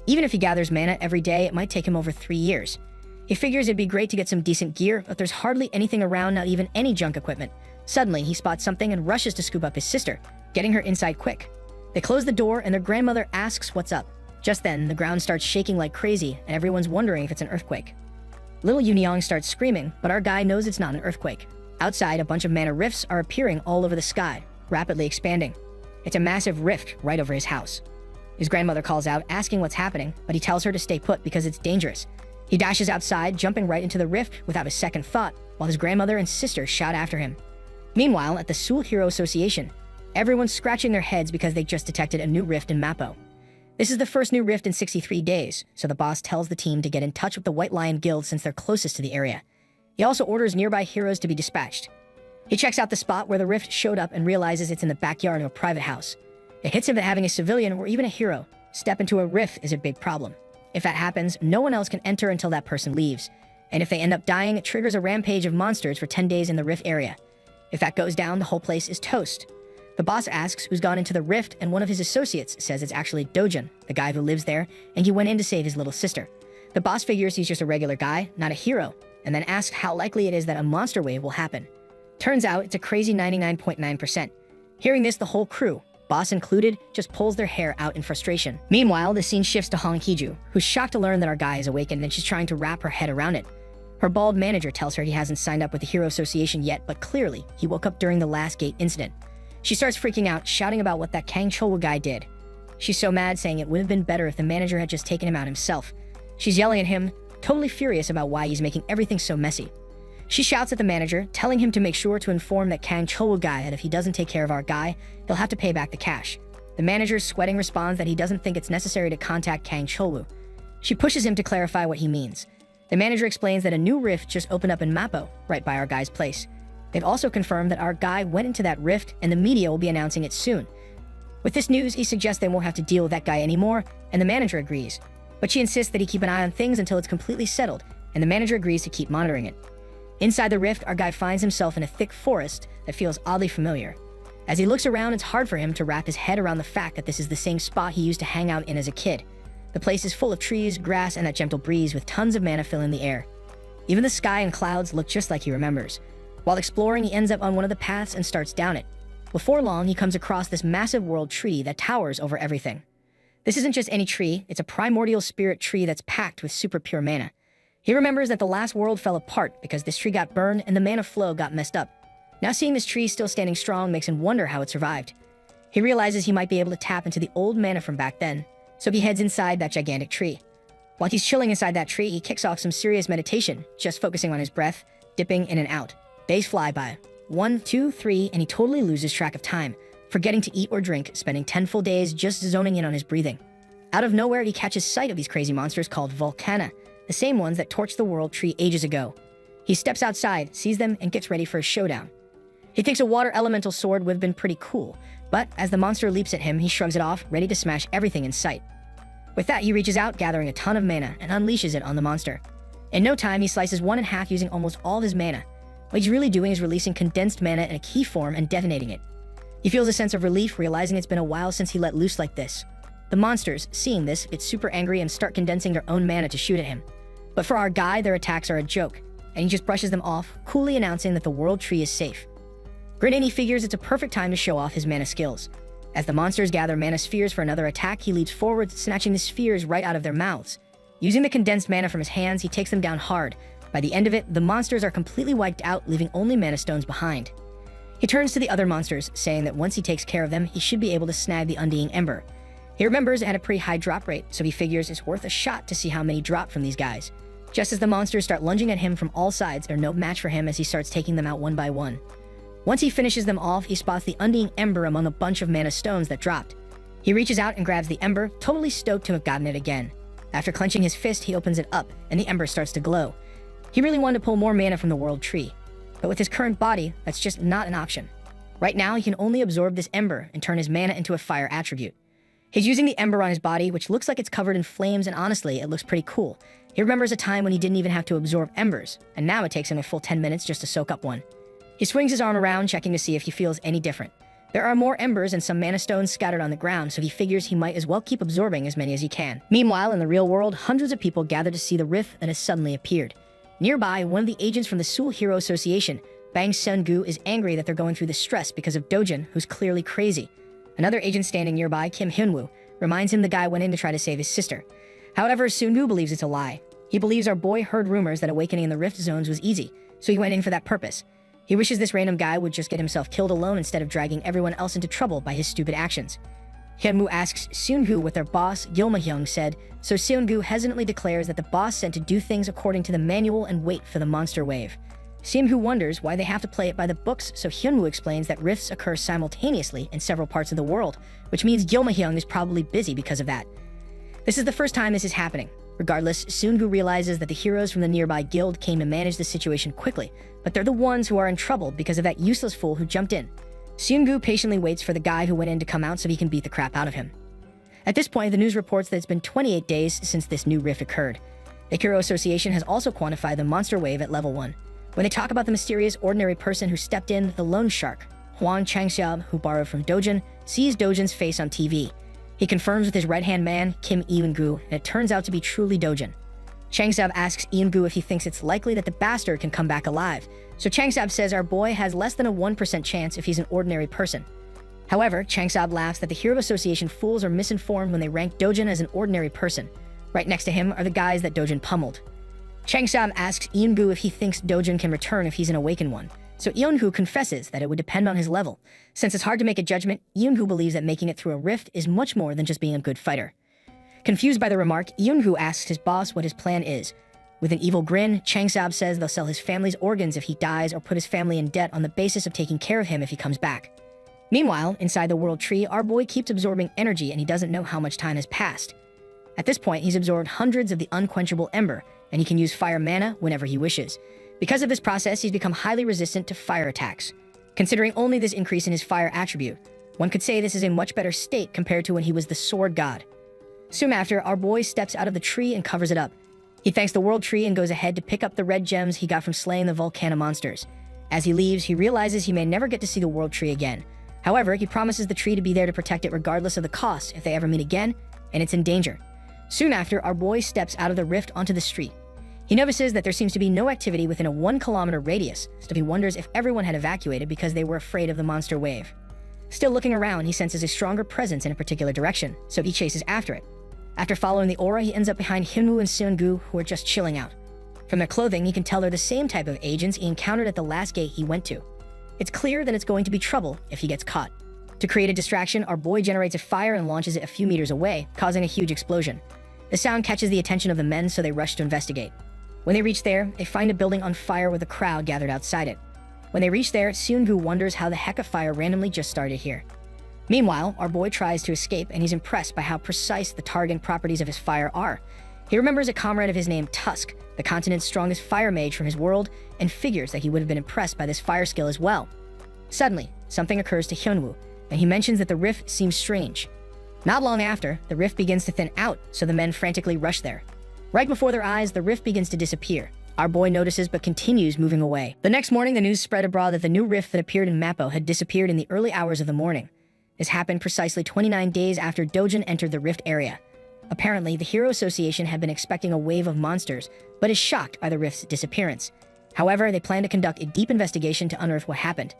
Even if he gathers mana every day, it might take him over 3 years. He figures it'd be great to get some decent gear, but there's hardly anything around, not even any junk equipment. Suddenly, he spots something and rushes to scoop up his sister, getting her inside quick. They close the door and their grandmother asks what's up. Just then, the ground starts shaking like crazy and everyone's wondering if it's an earthquake. Little Yunyong starts screaming, but our guy knows it's not an earthquake. Outside, a bunch of mana rifts are appearing all over the sky, rapidly expanding. It's a massive rift right over his house. His grandmother calls out, asking what's happening, but he tells her to stay put because it's dangerous. He dashes outside, jumping right into the rift without a second thought, while his grandmother and sister shout after him. Meanwhile, at the Seoul Hero Association, everyone's scratching their heads because they just detected a new rift in Mappo. This is the first new rift in 63 days, so the boss tells the team to get in touch with the White Lion Guild since they're closest to the area. He also orders nearby heroes to be dispatched. He checks out the spot where the rift showed up and realizes it's in the backyard of a private house. It hits him that having a civilian or even a hero step into a rift is a big problem. If that happens, no one else can enter until that person leaves. And if they end up dying, it triggers a rampage of monsters for 10 days in the rift area. If that goes down, the whole place is toast. The boss asks who's gone into the rift, and one of his associates says it's actually Dojun, the guy who lives there, and he went in to save his little sister. The boss figures he's just a regular guy, not a hero, and then asks how likely it is that a monster wave will happen. Turns out it's a crazy 99.9%. Hearing this, the whole crew, boss included, just pulls their hair out in frustration. Meanwhile, the scene shifts to Hong Hee-ju, who's shocked to learn that our guy is awakened and she's trying to wrap her head around it. Her bald manager tells her he hasn't signed up with the Hero Association yet, but clearly, he woke up during the last gate incident. She starts freaking out, shouting about what that Kang Chowa guy did. She's so mad, saying it would have been better if the manager had just taken him out himself. She's yelling at him, totally furious about why he's making everything so messy. She shouts at the manager, telling him to make sure to inform that Kang Chowa guy that if he doesn't take care of our guy, he'll have to pay back the cash. The manager, sweating, responds that he doesn't think it's necessary to contact Kang Chowa. She pushes him to clarify what he means. The manager explains that a new rift just opened up in Mappo, right by our guy's place. They've also confirmed that our guy went into that rift and the media will be announcing it soon. With this news, he suggests they won't have to deal with that guy anymore, and the manager agrees. But she insists that he keep an eye on things until it's completely settled, and the manager agrees to keep monitoring it. Inside the rift, our guy finds himself in a thick forest that feels oddly familiar. As he looks around, it's hard for him to wrap his head around the fact that this is the same spot he used to hang out in as a kid. The place is full of trees, grass, and that gentle breeze with tons of mana filling the air. Even the sky and clouds look just like he remembers. While exploring, he ends up on one of the paths and starts down it. Before long, he comes across this massive world tree that towers over everything. This isn't just any tree, it's a primordial spirit tree that's packed with super pure mana. He remembers that the last world fell apart because this tree got burned and the mana flow got messed up. Now seeing this tree still standing strong makes him wonder how it survived. He realizes he might be able to tap into the old mana from back then, so he heads inside that gigantic tree. While he's chilling inside that tree, he kicks off some serious meditation, just focusing on his breath, dipping in and out. Days fly by. 1, 2, 3, and he totally loses track of time. forgetting to eat or drink, spending 10 full days just zoning in on his breathing. Out of nowhere, he catches sight of these crazy monsters called Volcana, the same ones that torched the world tree ages ago. He steps outside, sees them, and gets ready for a showdown. He thinks a water elemental sword would have been pretty cool, but as the monster leaps at him, he shrugs it off, ready to smash everything in sight. With that, he reaches out, gathering a ton of mana, and unleashes it on the monster. In no time, he slices one in half using almost all of his mana. What he's really doing is releasing condensed mana in a key form and detonating it. He feels a sense of relief, realizing it's been a while since he let loose like this. The monsters, seeing this, get super angry and start condensing their own mana to shoot at him. But for our guy, their attacks are a joke, and he just brushes them off, coolly announcing that the world tree is safe. Grinning, he figures it's a perfect time to show off his mana skills. As the monsters gather mana spheres for another attack, he leaps forward, snatching the spheres right out of their mouths. Using the condensed mana from his hands, he takes them down hard. By the end of it, the monsters are completely wiped out, leaving only mana stones behind. He turns to the other monsters, saying that once he takes care of them, he should be able to snag the Undying Ember. He remembers it had a pretty high drop rate, so he figures it's worth a shot to see how many drop from these guys. Just as the monsters start lunging at him from all sides, they're no match for him as he starts taking them out one by one. Once he finishes them off, he spots the Undying Ember among a bunch of mana stones that dropped. He reaches out and grabs the Ember, totally stoked to have gotten it again. After clenching his fist, he opens it up, and the Ember starts to glow. He really wanted to pull more mana from the world tree, but with his current body, that's just not an option. Right now, he can only absorb this Ember and turn his mana into a fire attribute. He's using the Ember on his body, which looks like it's covered in flames, and honestly, it looks pretty cool. He remembers a time when he didn't even have to absorb embers, and now it takes him a full 10 minutes just to soak up one. He swings his arm around, checking to see if he feels any different. There are more embers and some mana stones scattered on the ground, so he figures he might as well keep absorbing as many as he can. Meanwhile, in the real world, hundreds of people gather to see the rift that has suddenly appeared. Nearby, one of the agents from the Seoul Hero Association, Bang Seung-gu, is angry that they're going through the stress because of Dojin, who's clearly crazy. Another agent standing nearby, Kim Hyunwoo, reminds him the guy went in to try to save his sister. However, Seung-gu believes it's a lie. He believes our boy heard rumors that awakening in the rift zones was easy, so he went in for that purpose. He wishes this random guy would just get himself killed alone instead of dragging everyone else into trouble by his stupid actions. Hyunwoo asks Seung-gu what their boss, Gilma-hyung, said, so Seung-gu hesitantly declares that the boss said to do things according to the manual and wait for the monster wave. Seung-gu wonders why they have to play it by the books, so Hyunwoo explains that rifts occur simultaneously in several parts of the world, which means Gilma-hyung is probably busy because of that. This is the first time this is happening. Regardless, Seung-gu realizes that the heroes from the nearby guild came to manage the situation quickly, but they're the ones who are in trouble because of that useless fool who jumped in. Seung-gu patiently waits for the guy who went in to come out so he can beat the crap out of him. At this point, the news reports that it's been 28 days since this new rift occurred. The Hero Association has also quantified the monster wave at level 1. When they talk about the mysterious ordinary person who stepped in, the loan shark, Hwang Changxiab, who borrowed from Dojin, sees Dojin's face on TV. He confirms with his right-hand man, Kim Eun-gu, and it turns out to be truly Dojin. Changxiab asks Eun-gu if he thinks it's likely that the bastard can come back alive, so Changxiab says our boy has less than a 1% chance if he's an ordinary person. However, Changxiab laughs that the Hero Association fools are misinformed when they rank Dojin as an ordinary person. Right next to him are the guys that Dojin pummeled. Changxiab asks Eun-gu if he thinks Dojin can return if he's an awakened one, so Eun-gu confesses that it would depend on his level. Since it's hard to make a judgment, Eun-gu believes that making it through a rift is much more than just being a good fighter. Confused by the remark, Eun-gu asks his boss what his plan is. With an evil grin, Changxiab says they'll sell his family's organs if he dies or put his family in debt on the basis of taking care of him if he comes back. Meanwhile, inside the world tree, our boy keeps absorbing energy and he doesn't know how much time has passed. At this point, he's absorbed hundreds of the unquenchable ember, and he can use fire mana whenever he wishes. Because of this process, he's become highly resistant to fire attacks. Considering only this increase in his fire attribute, one could say this is a much better state compared to when he was the sword god. Soon after, our boy steps out of the tree and covers it up. He thanks the world tree and goes ahead to pick up the red gems he got from slaying the volcano monsters. As he leaves, he realizes he may never get to see the world tree again. However, he promises the tree to be there to protect it regardless of the cost if they ever meet again, and it's in danger. Soon after, our boy steps out of the rift onto the street. He notices that there seems to be no activity within a 1-kilometer radius, so he wonders if everyone had evacuated because they were afraid of the monster wave. Still looking around, he senses a stronger presence in a particular direction, so he chases after it. After following the aura, he ends up behind Hyunwoo and Seung-gu, who are just chilling out. From their clothing, he can tell they're the same type of agents he encountered at the last gate he went to. It's clear that it's going to be trouble if he gets caught. To create a distraction, our boy generates a fire and launches it a few meters away, causing a huge explosion. The sound catches the attention of the men, so they rush to investigate. When they reach there, they find a building on fire with a crowd gathered outside it. When they reach there, Seung-gu wonders how the heck a fire randomly just started here. Meanwhile, our boy tries to escape, and he's impressed by how precise the targeting properties of his fire are. He remembers a comrade of his named Tusk, the continent's strongest fire mage from his world, and figures that he would have been impressed by this fire skill as well. Suddenly, something occurs to Hyunwoo, and he mentions that the rift seems strange. Not long after, the rift begins to thin out, so the men frantically rush there. Right before their eyes, the rift begins to disappear. Our boy notices but continues moving away. The next morning, the news spread abroad that the new rift that appeared in Mappo had disappeared in the early hours of the morning. This happened precisely 29 days after Dojin entered the rift area. Apparently, the Hero Association had been expecting a wave of monsters, but is shocked by the rift's disappearance. However, they plan to conduct a deep investigation to unearth what happened.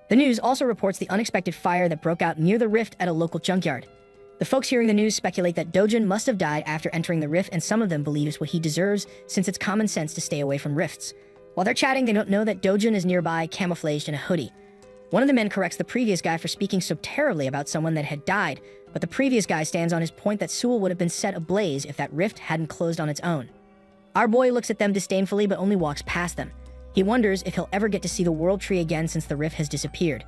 The news also reports the unexpected fire that broke out near the rift at a local junkyard. The folks hearing the news speculate that Dojin must have died after entering the rift, and some of them believe it's what he deserves, since it's common sense to stay away from rifts. While they're chatting, they don't know that Dojin is nearby, camouflaged in a hoodie. One of the men corrects the previous guy for speaking so terribly about someone that had died, but the previous guy stands on his point that Seoul would have been set ablaze if that rift hadn't closed on its own. Our boy looks at them disdainfully but only walks past them. He wonders if he'll ever get to see the World Tree again since the rift has disappeared.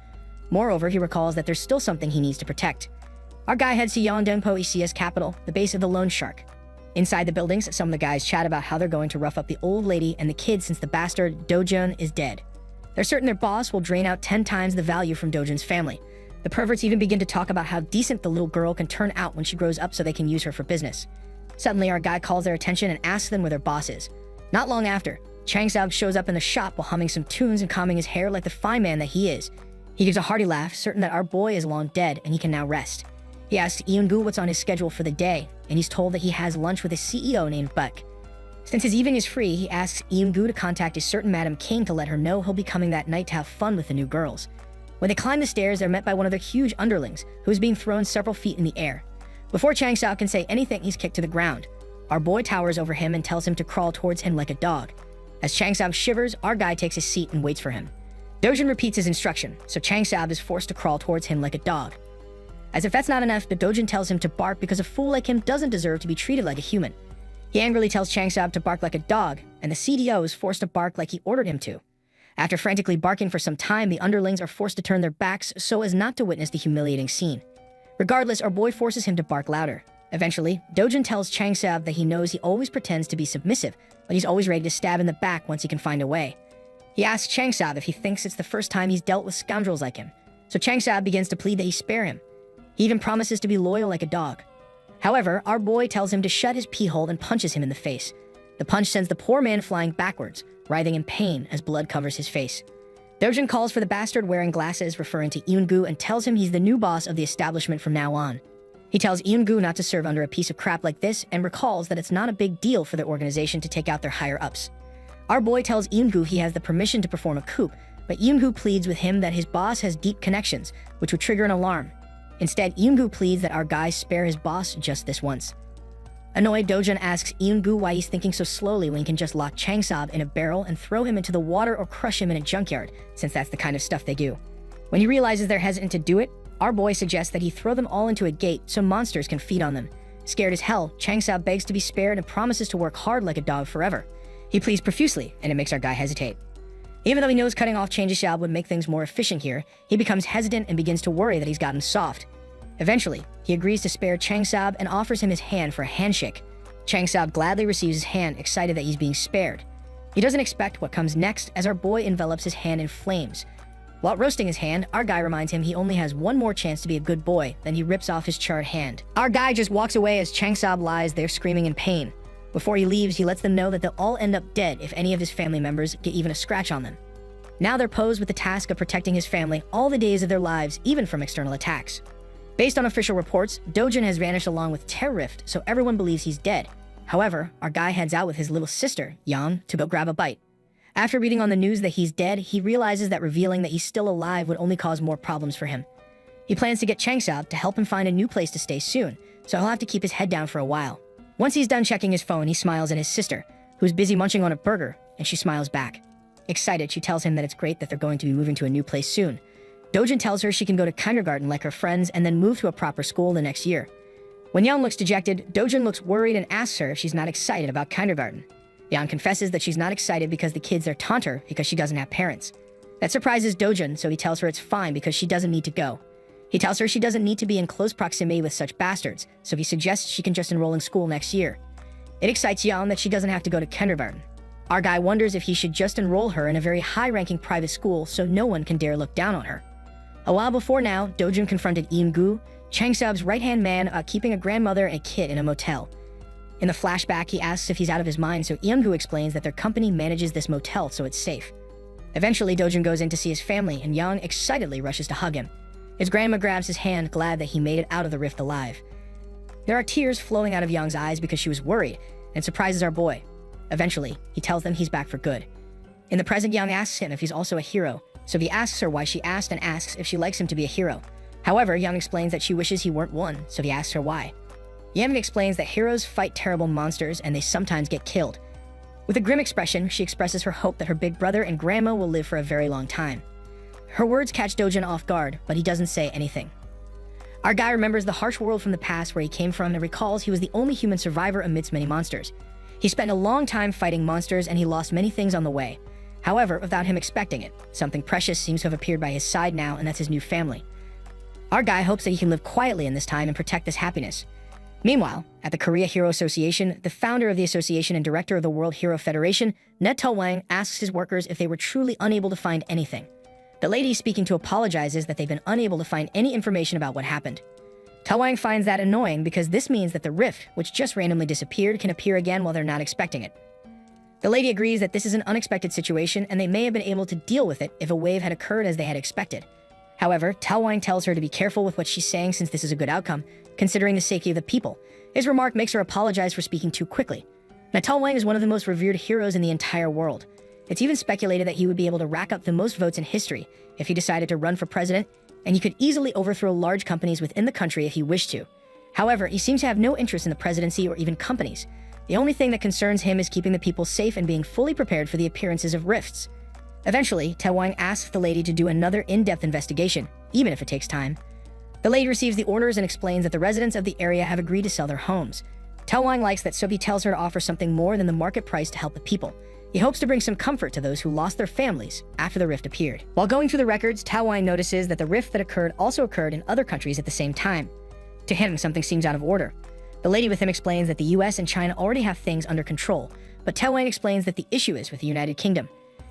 Moreover, he recalls that there's still something he needs to protect. Our guy heads to Yeongdeungpo ECS capital, the base of the loan shark. Inside the buildings, some of the guys chat about how they're going to rough up the old lady and the kids since the bastard Dojun is dead. They're certain their boss will drain out 10 times the value from Dojun's family. The perverts even begin to talk about how decent the little girl can turn out when she grows up so they can use her for business. Suddenly, our guy calls their attention and asks them where their boss is. Not long after, Chang Saab shows up in the shop while humming some tunes and combing his hair like the fine man that he is. He gives a hearty laugh, certain that our boy is long dead and he can now rest. He asks Eun-gu what's on his schedule for the day, and he's told that he has lunch with a CEO named Buck. Since his evening is free, he asks Eun-gu to contact a certain Madam King to let her know he'll be coming that night to have fun with the new girls. When they climb the stairs, they're met by one of their huge underlings, who is being thrown several feet in the air. Before Chang Sao can say anything, he's kicked to the ground. Our boy towers over him and tells him to crawl towards him like a dog. As Chang Sao shivers, our guy takes his seat and waits for him. Dojin repeats his instruction, so Chang Sao is forced to crawl towards him like a dog. As if that's not enough, the Dojin tells him to bark because a fool like him doesn't deserve to be treated like a human. He angrily tells Chang Saab to bark like a dog, and the CDO is forced to bark like he ordered him to. After frantically barking for some time, the underlings are forced to turn their backs so as not to witness the humiliating scene. Regardless, our boy forces him to bark louder. Eventually, Dojin tells Chang Saab that he knows he always pretends to be submissive, but he's always ready to stab in the back once he can find a way. He asks Chang Saab if he thinks it's the first time he's dealt with scoundrels like him, so Chang Saab begins to plead that he spare him. He even promises to be loyal like a dog. However, our boy tells him to shut his pee hole and punches him in the face. The punch sends the poor man flying backwards, writhing in pain as blood covers his face. Dojin calls for the bastard wearing glasses, referring to Eun-gu, and tells him he's the new boss of the establishment from now on. He tells Eun-gu not to serve under a piece of crap like this and recalls that it's not a big deal for their organization to take out their higher-ups. Our boy tells Eun-gu he has the permission to perform a coup, but Eun-gu pleads with him that his boss has deep connections, which would trigger an alarm. Instead, Eun-gu pleads that our guy spare his boss just this once. Annoyed, Dojin asks Eun-gu why he's thinking so slowly when he can just lock Chang Saab in a barrel and throw him into the water or crush him in a junkyard, since that's the kind of stuff they do. When he realizes they're hesitant to do it, our boy suggests that he throw them all into a gate so monsters can feed on them. Scared as hell, Chang Saab begs to be spared and promises to work hard like a dog forever. He pleads profusely, and it makes our guy hesitate. Even though he knows cutting off Chang Saab would make things more efficient here, he becomes hesitant and begins to worry that he's gotten soft. Eventually, he agrees to spare Chang Saab and offers him his hand for a handshake. Chang Saab gladly receives his hand, excited that he's being spared. He doesn't expect what comes next as our boy envelops his hand in flames. While roasting his hand, our guy reminds him he only has one more chance to be a good boy, then he rips off his charred hand. Our guy just walks away as Chang Saab lies there screaming in pain. Before he leaves, he lets them know that they'll all end up dead if any of his family members get even a scratch on them. Now they're posed with the task of protecting his family all the days of their lives, even from external attacks. Based on official reports, Dojin has vanished along with Terror Rift, so everyone believes he's dead. However, our guy heads out with his little sister, Yang, to go grab a bite. After reading on the news that he's dead, he realizes that revealing that he's still alive would only cause more problems for him. He plans to get Chang Saab to help him find a new place to stay soon, so he'll have to keep his head down for a while. Once he's done checking his phone, he smiles at his sister, who's busy munching on a burger, and she smiles back. Excited, she tells him that it's great that they're going to be moving to a new place soon. Dojin tells her she can go to kindergarten like her friends and then move to a proper school the next year. When Yang looks dejected, Dojin looks worried and asks her if she's not excited about kindergarten. Yang confesses that she's not excited because the kids there taunt her because she doesn't have parents. That surprises Dojin, so he tells her it's fine because she doesn't need to go. He tells her she doesn't need to be in close proximity with such bastards, so he suggests she can just enroll in school next year. It excites Yeon that she doesn't have to go to kindergarten. Our guy wonders if he should just enroll her in a very high-ranking private school so no one can dare look down on her. A while before now, Dojun confronted Eun-gu, Chang Sub's right-hand man, about keeping a grandmother and a kid in a motel. In the flashback, he asks if he's out of his mind, so Eun-gu explains that their company manages this motel so it's safe. Eventually, Dojun goes in to see his family, and Yeon excitedly rushes to hug him. His grandma grabs his hand, glad that he made it out of the rift alive. There are tears flowing out of Yeon's eyes because she was worried, and surprises our boy. Eventually, he tells them he's back for good. In the present, Yeon asks him if he's also a hero, so he asks her why she asked and asks if she likes him to be a hero. However, Yeon explains that she wishes he weren't one, so he asks her why. Yeon explains that heroes fight terrible monsters and they sometimes get killed. With a grim expression, she expresses her hope that her big brother and grandma will live for a very long time. Her words catch Dojun off guard, but he doesn't say anything. Our guy remembers the harsh world from the past where he came from and recalls he was the only human survivor amidst many monsters. He spent a long time fighting monsters and he lost many things on the way. However, without him expecting it, something precious seems to have appeared by his side now, and that's his new family. Our guy hopes that he can live quietly in this time and protect this happiness. Meanwhile, at the Korea Hero Association, the founder of the association and director of the World Hero Federation, Net Wang, asks his workers if they were truly unable to find anything. The lady speaking to apologizes that they've been unable to find any information about what happened. Wang finds that annoying because this means that the rift, which just randomly disappeared, can appear again while they're not expecting it. The lady agrees that this is an unexpected situation and they may have been able to deal with it if a wave had occurred as they had expected. However, Wang tells her to be careful with what she's saying since this is a good outcome, considering the safety of the people. His remark makes her apologize for speaking too quickly. Now, Wang is one of the most revered heroes in the entire world. It's even speculated that he would be able to rack up the most votes in history if he decided to run for president, and he could easily overthrow large companies within the country if he wished to. However, he seems to have no interest in the presidency or even companies. The only thing that concerns him is keeping the people safe and being fully prepared for the appearances of rifts. Eventually, Wang asks the lady to do another in-depth investigation, even if it takes time. The lady receives the orders and explains that the residents of the area have agreed to sell their homes. Wang likes that Sobi tells her to offer something more than the market price to help the people. He hopes to bring some comfort to those who lost their families after the rift appeared. While going through the records, Wang notices that the rift that occurred also occurred in other countries at the same time. To him, something seems out of order. The lady with him explains that the US and China already have things under control, but Wang explains that the issue is with the United Kingdom.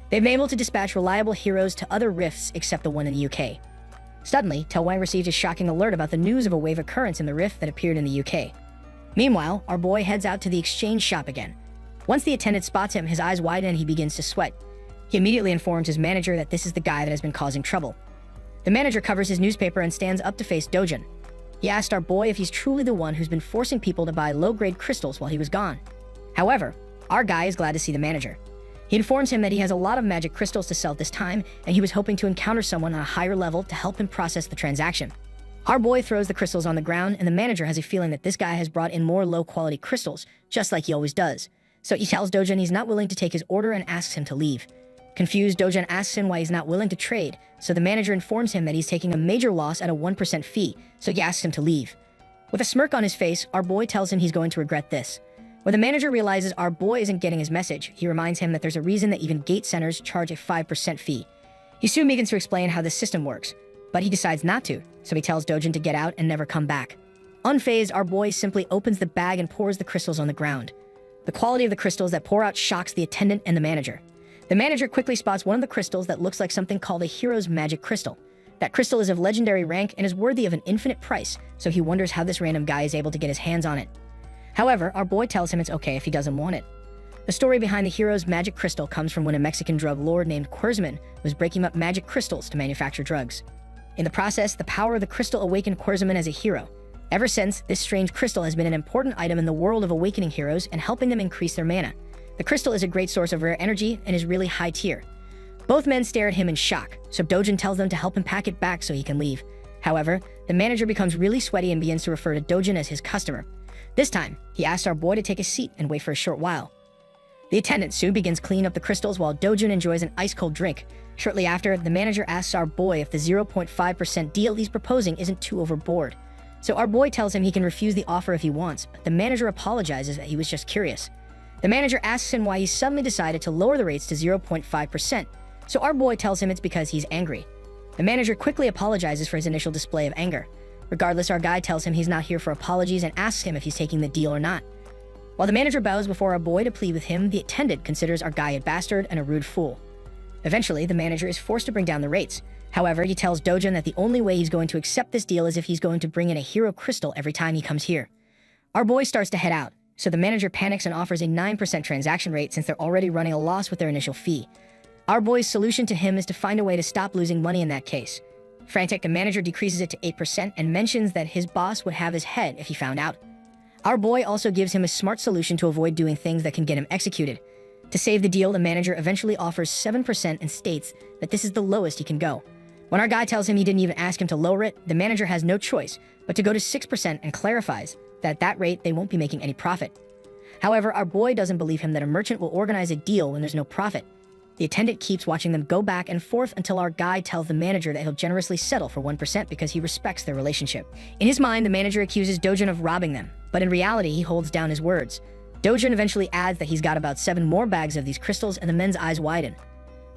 They've been able to dispatch reliable heroes to other rifts except the one in the UK. Suddenly, Wang receives a shocking alert about the news of a wave occurrence in the rift that appeared in the UK. Meanwhile, our boy heads out to the exchange shop again. Once the attendant spots him, his eyes widen and he begins to sweat. He immediately informs his manager that this is the guy that has been causing trouble. The manager covers his newspaper and stands up to face Dojun. He asked our boy if he's truly the one who's been forcing people to buy low-grade crystals while he was gone. However, our guy is glad to see the manager. He informs him that he has a lot of magic crystals to sell at this time, and he was hoping to encounter someone on a higher level to help him process the transaction. Our boy throws the crystals on the ground, and the manager has a feeling that this guy has brought in more low-quality crystals, just like he always does. So he tells Dojun he's not willing to take his order and asks him to leave. Confused, Dojun asks him why he's not willing to trade, so the manager informs him that he's taking a major loss at a 1% fee, so he asks him to leave. With a smirk on his face, our boy tells him he's going to regret this. When the manager realizes our boy isn't getting his message, he reminds him that there's a reason that even gate centers charge a 5% fee. He soon begins to explain how this system works, but he decides not to, so he tells Dojun to get out and never come back. Unfazed, our boy simply opens the bag and pours the crystals on the ground. The quality of the crystals that pour out shocks the attendant and the manager. The manager quickly spots one of the crystals that looks like something called a hero's magic crystal. That crystal is of legendary rank and is worthy of an infinite price, so he wonders how this random guy is able to get his hands on it. However, our boy tells him it's okay if he doesn't want it. The story behind the hero's magic crystal comes from when a Mexican drug lord named Querzman was breaking up magic crystals to manufacture drugs. In the process, the power of the crystal awakened Querzman as a hero. Ever since, this strange crystal has been an important item in the world of awakening heroes and helping them increase their mana. The crystal is a great source of rare energy and is really high tier. Both men stare at him in shock, so Dojun tells them to help him pack it back so he can leave. However, the manager becomes really sweaty and begins to refer to Dojun as his customer. This time, he asks our boy to take a seat and wait for a short while. The attendant soon begins cleaning up the crystals while Dojun enjoys an ice-cold drink. Shortly after, the manager asks our boy if the 0.5% deal he's proposing isn't too overboard. So our boy tells him he can refuse the offer if he wants, but the manager apologizes that he was just curious. The manager asks him why he suddenly decided to lower the rates to 0.5%, so our boy tells him it's because he's angry. The manager quickly apologizes for his initial display of anger. Regardless, our guy tells him he's not here for apologies and asks him if he's taking the deal or not. While the manager bows before our boy to plead with him, the attendant considers our guy a bastard and a rude fool. Eventually, the manager is forced to bring down the rates. However, he tells Dojun that the only way he's going to accept this deal is if he's going to bring in a hero crystal every time he comes here. Our boy starts to head out, so the manager panics and offers a 9% transaction rate since they're already running a loss with their initial fee. Our boy's solution to him is to find a way to stop losing money in that case. Frantic, the manager decreases it to 8% and mentions that his boss would have his head if he found out. Our boy also gives him a smart solution to avoid doing things that can get him executed. To save the deal, the manager eventually offers 7% and states that this is the lowest he can go. When our guy tells him he didn't even ask him to lower it, the manager has no choice but to go to 6% and clarifies that at that rate they won't be making any profit. However, our boy doesn't believe him that a merchant will organize a deal when there's no profit. The attendant keeps watching them go back and forth until our guy tells the manager that he'll generously settle for 1% because he respects their relationship. In his mind, the manager accuses Dojun of robbing them, but in reality, he holds down his words. Dojun eventually adds that he's got about 7 more bags of these crystals, and the men's eyes widen.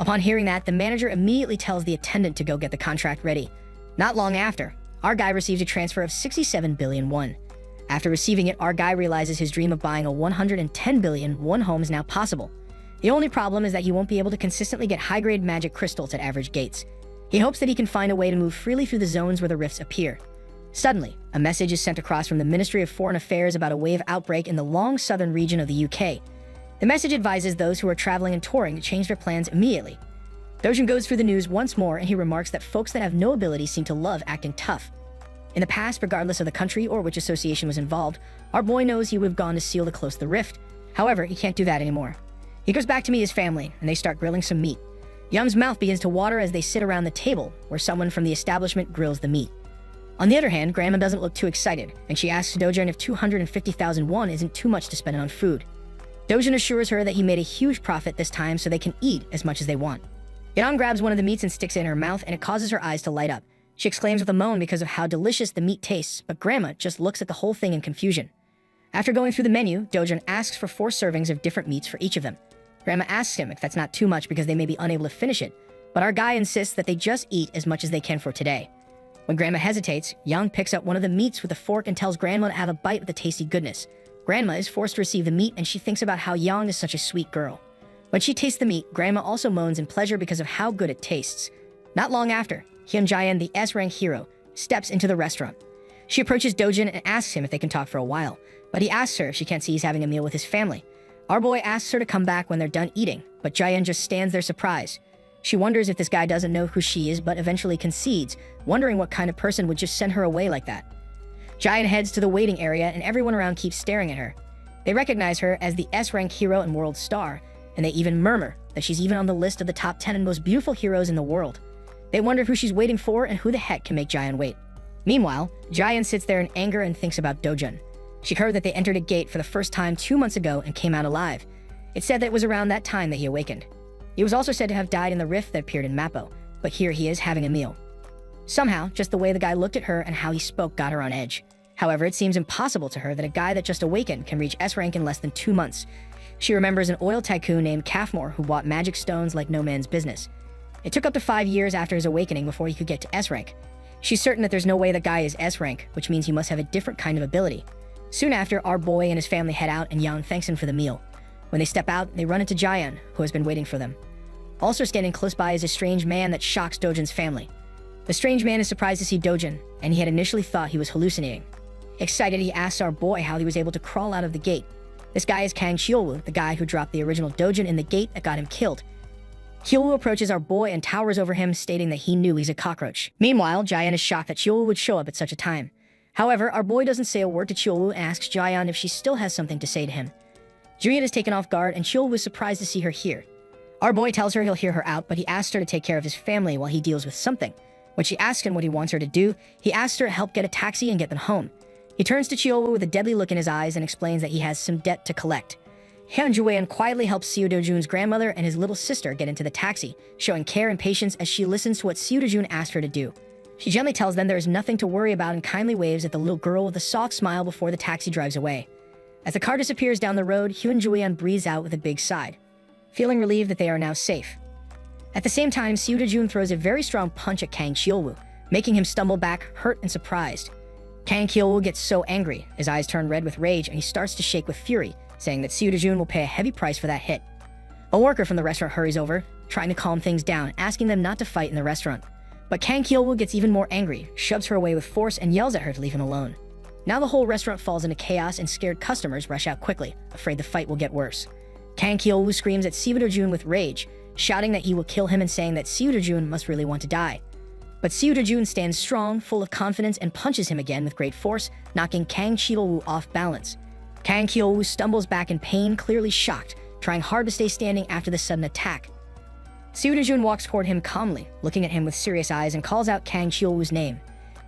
Upon hearing that, the manager immediately tells the attendant to go get the contract ready. Not long after, our guy receives a transfer of 67 billion won. After receiving it, our guy realizes his dream of buying a 110 billion won home is now possible. The only problem is that he won't be able to consistently get high-grade magic crystals at average gates. He hopes that he can find a way to move freely through the zones where the rifts appear. Suddenly, a message is sent across from the Ministry of Foreign Affairs about a wave outbreak in the long southern region of the UK. The message advises those who are traveling and touring to change their plans immediately. Dojun goes through the news once more and he remarks that folks that have no ability seem to love acting tough. In the past, regardless of the country or which association was involved, our boy knows he would have gone to seal to close the rift. However, he can't do that anymore. He goes back to meet his family, and they start grilling some meat. Yum's mouth begins to water as they sit around the table, where someone from the establishment grills the meat. On the other hand, Grandma doesn't look too excited, and she asks Dojun if 250,000 won isn't too much to spend on food. Dojun assures her that he made a huge profit this time so they can eat as much as they want. Yeon grabs one of the meats and sticks it in her mouth, and it causes her eyes to light up. She exclaims with a moan because of how delicious the meat tastes, but Grandma just looks at the whole thing in confusion. After going through the menu, Dojun asks for 4 servings of different meats for each of them. Grandma asks him if that's not too much because they may be unable to finish it, but our guy insists that they just eat as much as they can for today. When Grandma hesitates, Young picks up one of the meats with a fork and tells Grandma to have a bite of the tasty goodness. Grandma is forced to receive the meat and she thinks about how Young is such a sweet girl. When she tastes the meat, Grandma also moans in pleasure because of how good it tastes. Not long after, Hyun Jaein, the S-rank hero, steps into the restaurant. She approaches Dojun and asks him if they can talk for a while, but he asks her if she can't see he's having a meal with his family. Our boy asks her to come back when they're done eating, but Jaein just stands there surprised. She wonders if this guy doesn't know who she is, but eventually concedes, wondering what kind of person would just send her away like that. Jaein heads to the waiting area and everyone around keeps staring at her. They recognize her as the S-rank hero and world star, and they even murmur that she's even on the list of the top 10 most beautiful heroes in the world. They wonder who she's waiting for and who the heck can make Jaein wait. Meanwhile, Jaein sits there in anger and thinks about Dojun. She heard that they entered a gate for the first time 2 months ago and came out alive. It said that it was around that time that he awakened. He was also said to have died in the rift that appeared in Mappo, but here he is having a meal. Somehow, just the way the guy looked at her and how he spoke got her on edge. However, it seems impossible to her that a guy that just awakened can reach S-rank in less than 2 months. She remembers an oil tycoon named Kafmor who bought magic stones like no man's business. It took up to 5 years after his awakening before he could get to S-rank. She's certain that there's no way the guy is S-rank, which means he must have a different kind of ability. Soon after, our boy and his family head out and Yang thanks him for the meal. When they step out, they run into Jaein, who has been waiting for them. Also standing close by is a strange man that shocks Dojun's family. The strange man is surprised to see Dojun, and he had initially thought he was hallucinating. Excited, he asks our boy how he was able to crawl out of the gate. This guy is Kang Cheolwoo, the guy who dropped the original Dojun in the gate that got him killed. Cheolwoo approaches our boy and towers over him, stating that he knew he's a cockroach. Meanwhile, Jaein is shocked that Cheolwoo would show up at such a time. However, our boy doesn't say a word to Cheolwoo and asks Jaein if she still has something to say to him. Juliet is taken off guard and Cheolwoo is surprised to see her here. Our boy tells her he'll hear her out, but he asks her to take care of his family while he deals with something. When she asks him what he wants her to do, he asks her to help get a taxi and get them home. He turns to Cheolwoo with a deadly look in his eyes and explains that he has some debt to collect. Hyun Jaein quietly helps Seo Do-jun's grandmother and his little sister get into the taxi, showing care and patience as she listens to what Seo Do-jun asked her to do. She gently tells them there is nothing to worry about and kindly waves at the little girl with a soft smile before the taxi drives away. As the car disappears down the road, Hyun Jaein breathes out with a big sigh, feeling relieved that they are now safe. At the same time, Seo Dejun throws a very strong punch at Kang Cheol-woo, making him stumble back, hurt and surprised. Kang Cheol-woo gets so angry, his eyes turn red with rage and he starts to shake with fury, saying that Seo Dejun will pay a heavy price for that hit. A worker from the restaurant hurries over, trying to calm things down, asking them not to fight in the restaurant. But Kang Cheol-woo gets even more angry, shoves her away with force and yells at her to leave him alone. Now the whole restaurant falls into chaos and scared customers rush out quickly, afraid the fight will get worse. Kang Cheol-woo screams at Seo Dejun with rage, shouting that he will kill him and saying that Seo Dejun must really want to die. But Seo Dejun stands strong, full of confidence, and punches him again with great force, knocking Kang Cheol-woo off balance. Kang Cheol-woo stumbles back in pain, clearly shocked, trying hard to stay standing after the sudden attack. Seo Dejun walks toward him calmly, looking at him with serious eyes and calls out Kang Cheol-woo's name.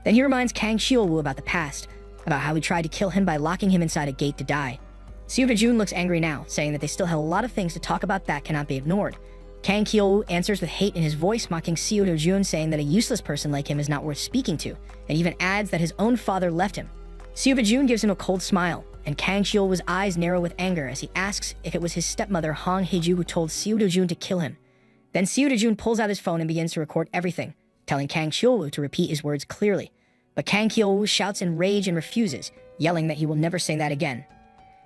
Then he reminds Kang Cheol-woo about the past, about how he tried to kill him by locking him inside a gate to die. Seo Dejun looks angry now, saying that they still have a lot of things to talk about that cannot be ignored. Kang Cheol-woo answers with hate in his voice, mocking Seo Dejun, saying that a useless person like him is not worth speaking to, and even adds that his own father left him. Seo Dejun gives him a cold smile, and Kang Cheol-woo's eyes narrow with anger as he asks if it was his stepmother Hong Hae-ju who told Seo Dejun to kill him. Then Seo Dejun pulls out his phone and begins to record everything, telling Kang Cheol-woo to repeat his words clearly. But Kang Cheol-woo shouts in rage and refuses, yelling that he will never say that again.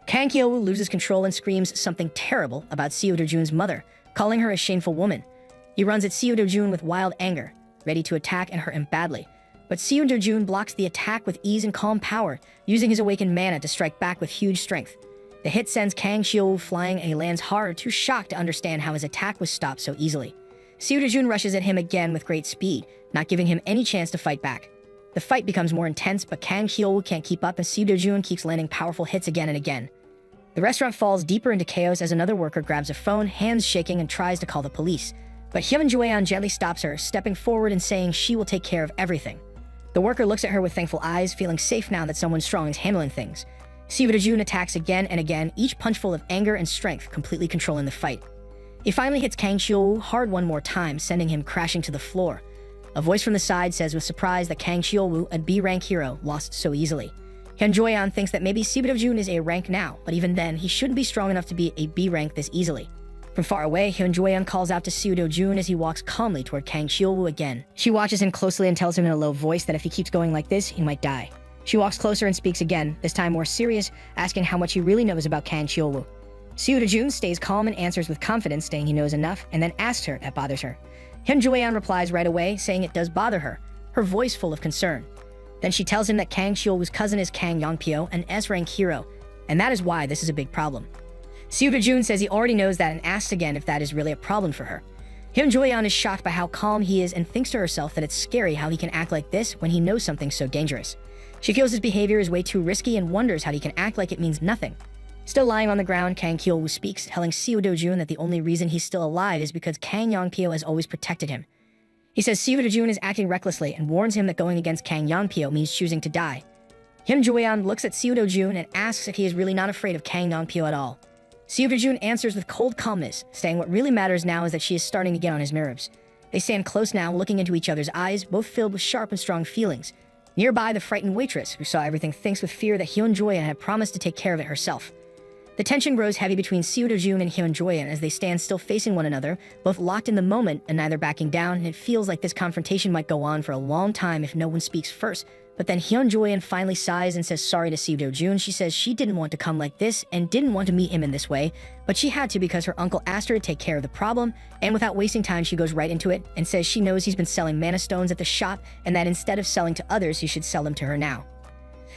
Kang Cheol-woo loses control and screams something terrible about Seo Dejun's mother, calling her a shameful woman. He runs at Seo Dejun with wild anger, ready to attack and hurt him badly. But Seo Dejun blocks the attack with ease and calm power, using his awakened mana to strike back with huge strength. The hit sends Kang Cheol-woo flying and he lands hard, too shocked to understand how his attack was stopped so easily. Seo Dejun rushes at him again with great speed, not giving him any chance to fight back. The fight becomes more intense, but Kang Cheol-woo can't keep up and Seo Dejun keeps landing powerful hits again and again. The restaurant falls deeper into chaos as another worker grabs a phone, hands shaking, and tries to call the police. But Hyun-joyeon gently stops her, stepping forward and saying she will take care of everything. The worker looks at her with thankful eyes, feeling safe now that someone strong is handling things. Seo Dejun attacks again and again, each punch full of anger and strength, completely controlling the fight. He finally hits Kang Cheol-woo hard one more time, sending him crashing to the floor. A voice from the side says with surprise that Kang Cheol-woo, a B-rank hero, lost so easily. Hyun-joyeon thinks that maybe Seo Dejun is A rank now, but even then, he shouldn't be strong enough to be a B rank this easily. From far away, Hyun-joyeon calls out to Seo Dejun as he walks calmly toward Kang Cheol-woo again. She watches him closely and tells him in a low voice that if he keeps going like this, he might die. She walks closer and speaks again, this time more serious, asking how much he really knows about Kang Cheol-woo. Seo Dejun stays calm and answers with confidence, saying he knows enough, and then asks her if that bothers her. Hyun-joyeon replies right away, saying it does bother her, her voice full of concern. Then she tells him that Kang Cheol-woo's cousin is Kang Yongpyo, an S-rank hero, and that is why this is a big problem. Seo Dejun says he already knows that and asks again if that is really a problem for her. Hyun-joyeon is shocked by how calm he is and thinks to herself that it's scary how he can act like this when he knows something so dangerous. She feels his behavior is way too risky and wonders how he can act like it means nothing. Still lying on the ground, Kang Cheol-woo speaks, telling Seo Dejun that the only reason he's still alive is because Kang Yongpyo has always protected him. He says Seo Dejun is acting recklessly and warns him that going against Kang Yongpyo means choosing to die. Hyun-joyeon looks at Seo Dejun and asks if he is really not afraid of Kang Yongpyo at all. Seo Dejun answers with cold calmness, saying what really matters now is that she is starting to get on his nerves. They stand close now, looking into each other's eyes, both filled with sharp and strong feelings. Nearby, the frightened waitress, who saw everything, thinks with fear that Hyun-joyeon had promised to take care of it herself. The tension grows heavy between Seo Dejun and Hyun-joyeon as they stand still facing one another, both locked in the moment and neither backing down, and it feels like this confrontation might go on for a long time if no one speaks first. But then Hyun-joyeon finally sighs and says sorry to Seo Dejun. She says she didn't want to come like this and didn't want to meet him in this way, but she had to because her uncle asked her to take care of the problem, and without wasting time she goes right into it and says she knows he's been selling mana stones at the shop and that instead of selling to others, he should sell them to her now.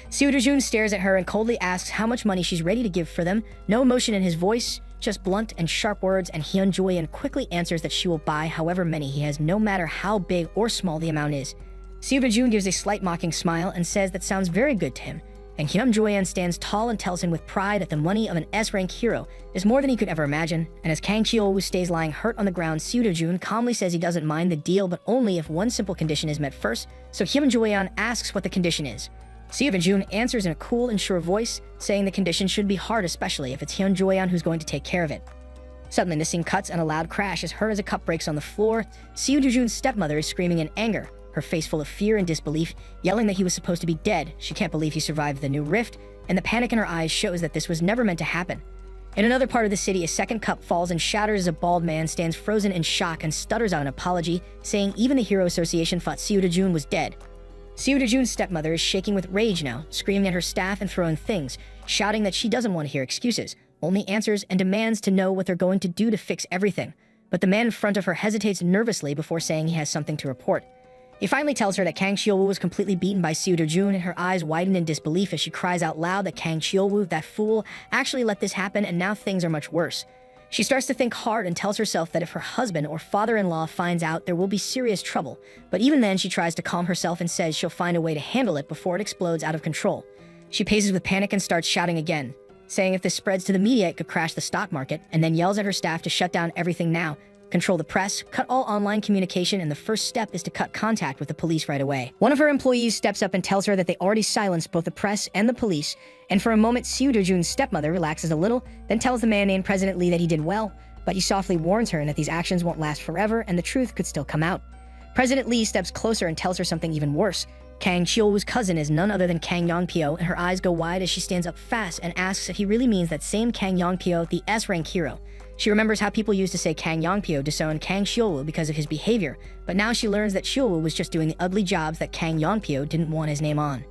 Seo Dejun stares at her and coldly asks how much money she's ready to give for them, no emotion in his voice, just blunt and sharp words, and Hyun-joyeon quickly answers that she will buy however many he has, no matter how big or small the amount is. Seo Dejun gives a slight mocking smile and says that sounds very good to him, and Hyun-joyeon stands tall and tells him with pride that the money of an S-rank hero is more than he could ever imagine, and as Kang Cheol-woo stays lying hurt on the ground, Seo Dejun calmly says he doesn't mind the deal but only if one simple condition is met first, so Hyun-joyeon asks what the condition is. Seo Dejun answers in a cool and sure voice, saying the condition should be hard, especially if it's Hyun-joyeon who's going to take care of it. Suddenly, the scene cuts and a loud crash is heard as a cup breaks on the floor. Seo Dejun's stepmother is screaming in anger, her face full of fear and disbelief, yelling that he was supposed to be dead. She can't believe he survived the new rift, and the panic in her eyes shows that this was never meant to happen. In another part of the city, a second cup falls and shatters as a bald man stands frozen in shock and stutters out an apology, saying even the Hero Association thought Seo-jun was dead. Seo-jun's stepmother is shaking with rage now, screaming at her staff and throwing things, shouting that she doesn't want to hear excuses, only answers and demands to know what they're going to do to fix everything. But the man in front of her hesitates nervously before saying he has something to report. He finally tells her that Kang Cheol-woo was completely beaten by Seo-jun, and her eyes widen in disbelief as she cries out loud that Kang Cheol-woo, that fool, actually let this happen, and now things are much worse. She starts to think hard and tells herself that if her husband or father-in-law finds out, there will be serious trouble. But even then, she tries to calm herself and says she'll find a way to handle it before it explodes out of control. She paces with panic and starts shouting again, saying if this spreads to the media, it could crash the stock market, and then yells at her staff to shut down everything now, control the press, cut all online communication, and the first step is to cut contact with the police right away. One of her employees steps up and tells her that they already silenced both the press and the police, and for a moment, Seo-jun's stepmother relaxes a little, then tells the man named President Lee that he did well, but he softly warns her that these actions won't last forever and the truth could still come out. President Lee steps closer and tells her something even worse. Kang Cheol-woo's cousin is none other than Kang Yong-pyo, and her eyes go wide as she stands up fast and asks if he really means that same Kang Yong-pyo, the S-rank hero. She remembers how people used to say Kang Yong-pyo disown Kang Cheol-woo because of his behavior, but now she learns that Cheol-woo was just doing the ugly jobs that Kang Yong-pyo didn't want his name on.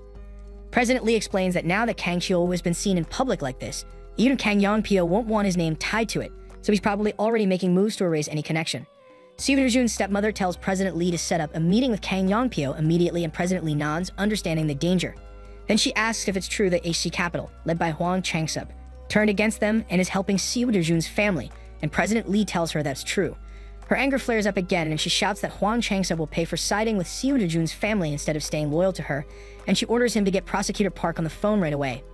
President Lee explains that now that Kang Cheol-woo has been seen in public like this, even Kang Yong-pyo won't want his name tied to it, so he's probably already making moves to erase any connection. Seo-jun's stepmother tells President Lee to set up a meeting with Kang Yong-pyo immediately, and President Lee nods, understanding the danger. Then she asks if it's true that HC Capital, led by Hwang Chang-sub, turned against them and is helping Seo-jun's family, and President Lee tells her that's true. Her anger flares up again, and she shouts that Hwang Chang-sub will pay for siding with Seo-jun's family instead of staying loyal to her, and she orders him to get Prosecutor Park on the phone right away.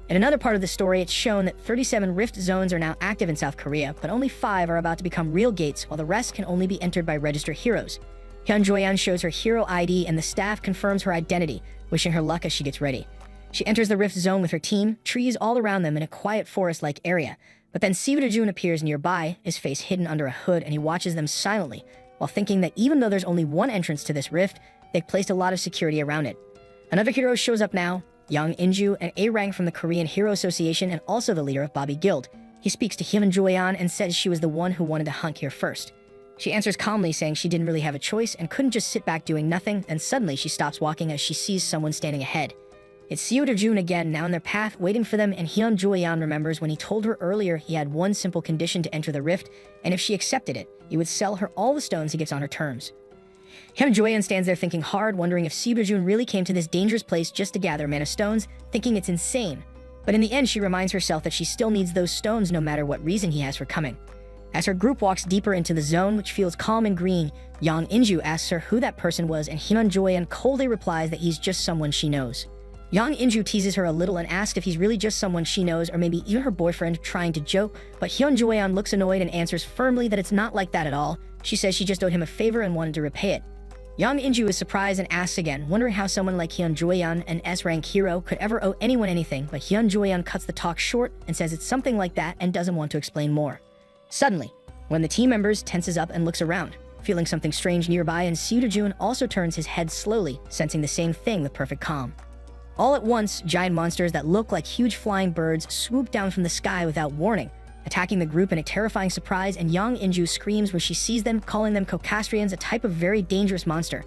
In another part of the story, it's shown that 37 rift zones are now active in South Korea, but only 5 are about to become real gates, while the rest can only be entered by registered heroes. Hyun Joyeon shows her hero ID, and the staff confirms her identity, wishing her luck as she gets ready. She enters the rift zone with her team, trees all around them in a quiet forest-like area. But then Seo-jun appears nearby, his face hidden under a hood, and he watches them silently, while thinking that even though there's only one entrance to this rift, they've placed a lot of security around it. Another hero shows up now, Young In-ju, an A-rank from the Korean Hero Association and also the leader of Bobby Guild. He speaks to Hyun Joyeon and says she was the one who wanted to hunt here first. She answers calmly, saying she didn't really have a choice and couldn't just sit back doing nothing, and suddenly she stops walking as she sees someone standing ahead. It's Seo-jun again, now in their path, waiting for them, and Hyun Joyeon remembers when he told her earlier he had one simple condition to enter the rift, and if she accepted it, he would sell her all the stones he gets on her terms. Hyun Joyeon stands there thinking hard, wondering if Seo-jun really came to this dangerous place just to gather mana stones, thinking it's insane. But in the end, she reminds herself that she still needs those stones no matter what reason he has for coming. As her group walks deeper into the zone, which feels calm and green, Young In-ju asks her who that person was, and Hyun Joyeon coldly replies that he's just someone she knows. Young In-ju teases her a little and asks if he's really just someone she knows or maybe even her boyfriend, trying to joke, but Hyun Joyeon looks annoyed and answers firmly that it's not like that at all. She says she just owed him a favor and wanted to repay it. Young In-ju is surprised and asks again, wondering how someone like Hyun Joyeon, an S-rank hero, could ever owe anyone anything, but Hyun Joyeon cuts the talk short and says it's something like that and doesn't want to explain more. Suddenly, one of the team members tenses up and looks around, feeling something strange nearby, and Seo-jun also turns his head slowly, sensing the same thing with perfect calm. All at once, giant monsters that look like huge flying birds swoop down from the sky without warning, attacking the group in a terrifying surprise, and Young In-ju screams when she sees them, calling them Caucastrians, a type of very dangerous monster.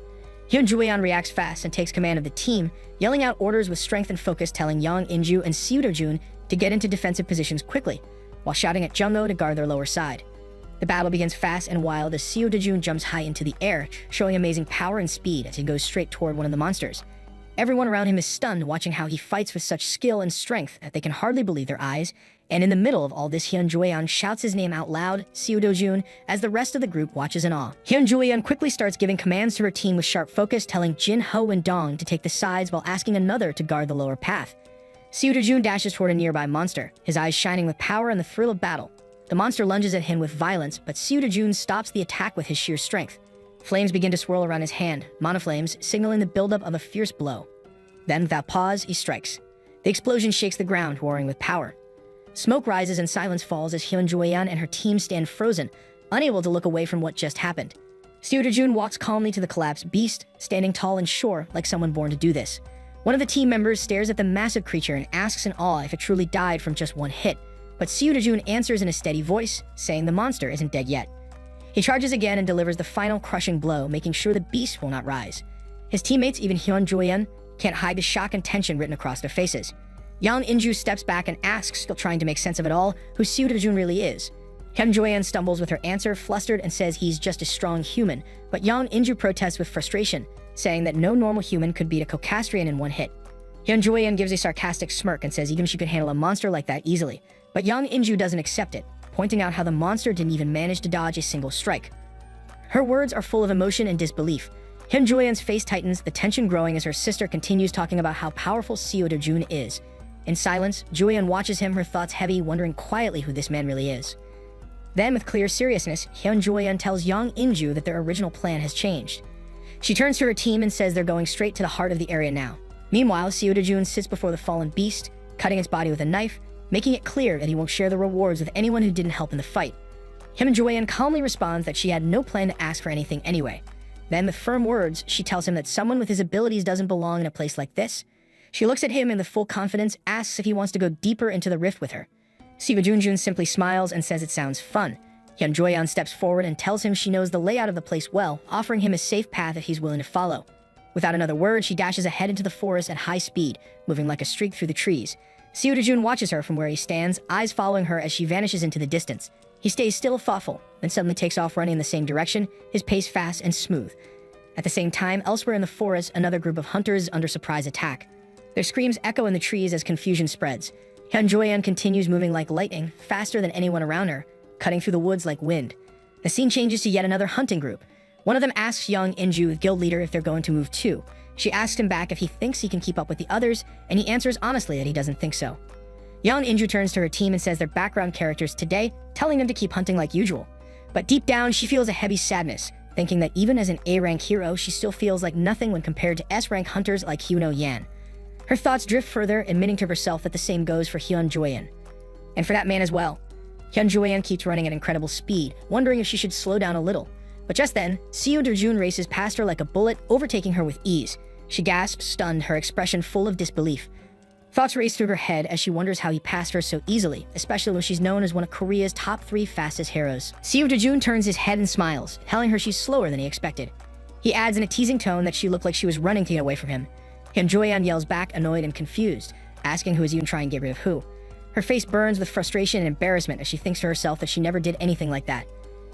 Hyun Joyeon reacts fast and takes command of the team, yelling out orders with strength and focus, telling Young In-ju and Seo-jun to get into defensive positions quickly, while shouting at Jungho to guard their lower side. The battle begins fast and wild as Seo-jun jumps high into the air, showing amazing power and speed as he goes straight toward one of the monsters. Everyone around him is stunned, watching how he fights with such skill and strength that they can hardly believe their eyes, and in the middle of all this, Hyun Joyeon shouts his name out loud, Seo-jun, as the rest of the group watches in awe. Hyun Joyeon quickly starts giving commands to her team with sharp focus, telling Jin, Ho, and Dong to take the sides while asking another to guard the lower path. Seo-jun dashes toward a nearby monster, his eyes shining with power and the thrill of battle. The monster lunges at him with violence, but Seo-jun stops the attack with his sheer strength. Flames begin to swirl around his hand, monoflames signaling the buildup of a fierce blow. Then, without pause, he strikes. The explosion shakes the ground, roaring with power. Smoke rises and silence falls as Hyun Joyeon and her team stand frozen, unable to look away from what just happened. Seo-jun walks calmly to the collapsed beast, standing tall and sure, like someone born to do this. One of the team members stares at the massive creature and asks in awe if it truly died from just one hit. but Seo Dejun answers in a steady voice, saying the monster isn't dead yet. He charges again and delivers the final crushing blow, making sure the beast will not rise. His teammates, even Hyun Joyeon, can't hide the shock and tension written across their faces. Yang Inju steps back and asks, still trying to make sense of it all, who Seo Dejun really is. Hyun Joyeon stumbles with her answer, flustered, and says he's just a strong human, but Yang Inju protests with frustration, saying that no normal human could beat a Cocastrian in one hit. Hyun Joyeon gives a sarcastic smirk and says even she could handle a monster like that easily, but Yang Inju doesn't accept it, pointing out how the monster didn't even manage to dodge a single strike. Her words are full of emotion and disbelief. Hyun Joyeon's face tightens, the tension growing as her sister continues talking about how powerful Seo Dejun is. In silence, Joyeon watches him, her thoughts heavy, wondering quietly who this man really is. Then, with clear seriousness, Hyun Joyeon tells Yang Inju that their original plan has changed. She turns to her team and says they're going straight to the heart of the area now. Meanwhile, Seo Dejun sits before the fallen beast, cutting its body with a knife, making it clear that he won't share the rewards with anyone who didn't help in the fight. Hyun Joyeon calmly responds that she had no plan to ask for anything anyway. Then, with firm words, she tells him that someone with his abilities doesn't belong in a place like this. She looks at him in the full confidence, asks if he wants to go deeper into the rift with her. Seo Dejun simply smiles and says it sounds fun. Hyun Joyeon steps forward and tells him she knows the layout of the place well, offering him a safe path if he's willing to follow. Without another word, she dashes ahead into the forest at high speed, moving like a streak through the trees. Seo Dejun watches her from where he stands, eyes following her as she vanishes into the distance. He stays still, thoughtful, then suddenly takes off running in the same direction, his pace fast and smooth. At the same time, elsewhere in the forest, another group of hunters is under surprise attack. Their screams echo in the trees as confusion spreads. Hyun Joyeon continues moving like lightning, faster than anyone around her, cutting through the woods like wind. The scene changes to yet another hunting group. One of them asks Yang Inju, the guild leader, if they're going to move too. She asks him back if he thinks he can keep up with the others, and he answers honestly that he doesn't think so. Yang Inju turns to her team and says they're background characters today, telling them to keep hunting like usual. But deep down, she feels a heavy sadness, thinking that even as an A-rank hero, she still feels like nothing when compared to S-rank hunters like Hyuno Yan. Her thoughts drift further, admitting to herself that the same goes for Hyun Joyeon. And for that man as well. Hyun Joyeon keeps running at incredible speed, wondering if she should slow down a little. But just then, Seo Dejun races past her like a bullet, overtaking her with ease. She gasps, stunned, her expression full of disbelief. Thoughts race through her head as she wonders how he passed her so easily, especially when she's known as one of Korea's top 3 fastest heroes. Seo Dejun turns his head and smiles, telling her she's slower than he expected. He adds in a teasing tone that she looked like she was running to get away from him. Hyun Joyeon yells back, annoyed and confused, asking who is even trying to get rid of who. Her face burns with frustration and embarrassment as she thinks to herself that she never did anything like that.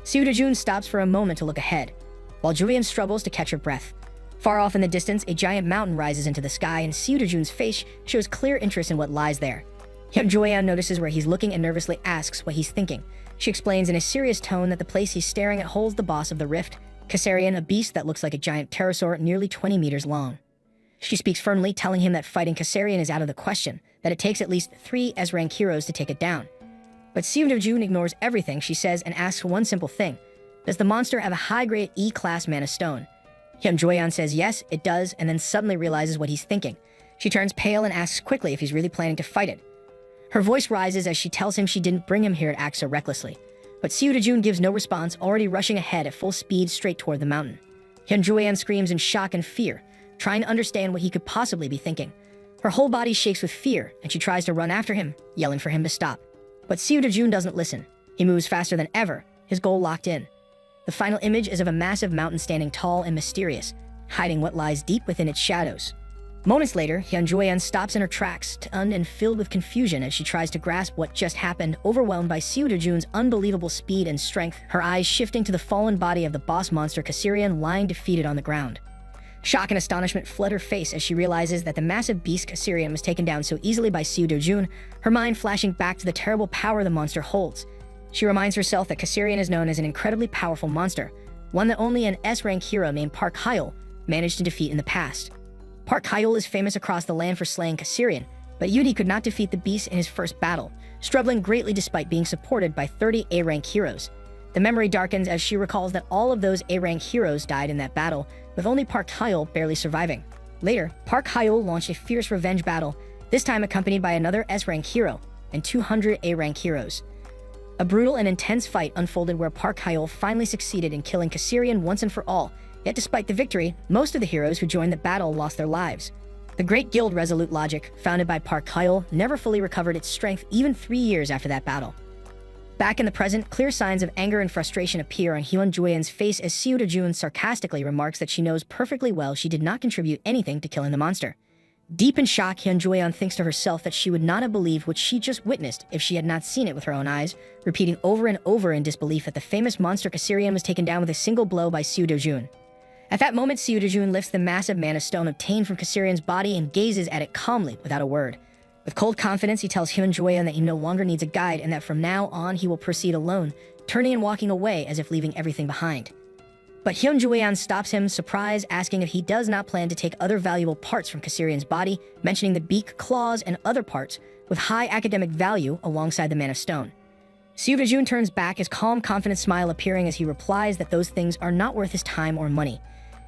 Seo Dejun stops for a moment to look ahead, while Joyeon struggles to catch her breath. Far off in the distance, a giant mountain rises into the sky, and Seo Dejun's face shows clear interest in what lies there. Hyun Joyeon notices where he's looking and nervously asks what he's thinking. She explains in a serious tone that the place he's staring at holds the boss of the rift, Kassarian, a beast that looks like a giant pterosaur nearly 20 meters long. She speaks firmly, telling him that fighting Kassarian is out of the question, that it takes at least 3 S-rank heroes to take it down. But Seo Dejun ignores everything she says and asks one simple thing. Does the monster have a high-grade E-class mana stone? Hyun Joyeon says yes, it does, and then suddenly realizes what he's thinking. She turns pale and asks quickly if he's really planning to fight it. Her voice rises as she tells him she didn't bring him here to act so recklessly. But Seo Dejun gives no response, already rushing ahead at full speed straight toward the mountain. Hyun Joyeon screams in shock and fear, trying to understand what he could possibly be thinking. Her whole body shakes with fear, and she tries to run after him, yelling for him to stop. But Seo Dejun doesn't listen. He moves faster than ever, his goal locked in. The final image is of a massive mountain standing tall and mysterious, hiding what lies deep within its shadows. Moments later, Hyun Joyeon stops in her tracks, stunned and filled with confusion as she tries to grasp what just happened, overwhelmed by Seo Dejun's unbelievable speed and strength, her eyes shifting to the fallen body of the boss monster Kassarian lying defeated on the ground. Shock and astonishment flood her face as she realizes that the massive beast Kassarian was taken down so easily by Seo Dejun, her mind flashing back to the terrible power the monster holds. She reminds herself that Kassarian is known as an incredibly powerful monster, one that only an S-rank hero named Park Hyul managed to defeat in the past. Park Hyul is famous across the land for slaying Kassarian, but Yudi could not defeat the beast in his first battle, struggling greatly despite being supported by 30 A-rank heroes. The memory darkens as she recalls that all of those A-rank heroes died in that battle, with only Park Hyul barely surviving. Later, Park Hyul launched a fierce revenge battle, this time accompanied by another S-rank hero and 200 A-rank heroes. A brutal and intense fight unfolded where Park Hyul finally succeeded in killing Kassarian once and for all, yet despite the victory, most of the heroes who joined the battle lost their lives. The Great Guild Resolute Logic, founded by Park Hyul, never fully recovered its strength even 3 years after that battle. Back in the present, clear signs of anger and frustration appear on Hyun Jueyan's face as Seo Do-jun sarcastically remarks that she knows perfectly well she did not contribute anything to killing the monster. Deep in shock, Hyun Jueyan thinks to herself that she would not have believed what she just witnessed if she had not seen it with her own eyes, repeating over and over in disbelief that the famous monster Caesarion was taken down with a single blow by Seo Do-jun. At that moment, Seo Do-jun lifts the massive mana stone obtained from Caesarion's body and gazes at it calmly without a word. With cold confidence, he tells Hyun Jueyan that he no longer needs a guide and that from now on he will proceed alone, turning and walking away as if leaving everything behind. But Hyun Jueyan stops him, surprised, asking if he does not plan to take other valuable parts from Caesarion's body, mentioning the beak, claws, and other parts with high academic value alongside the mana stone. Seo Do-jun turns back, his calm, confident smile appearing as he replies that those things are not worth his time or money.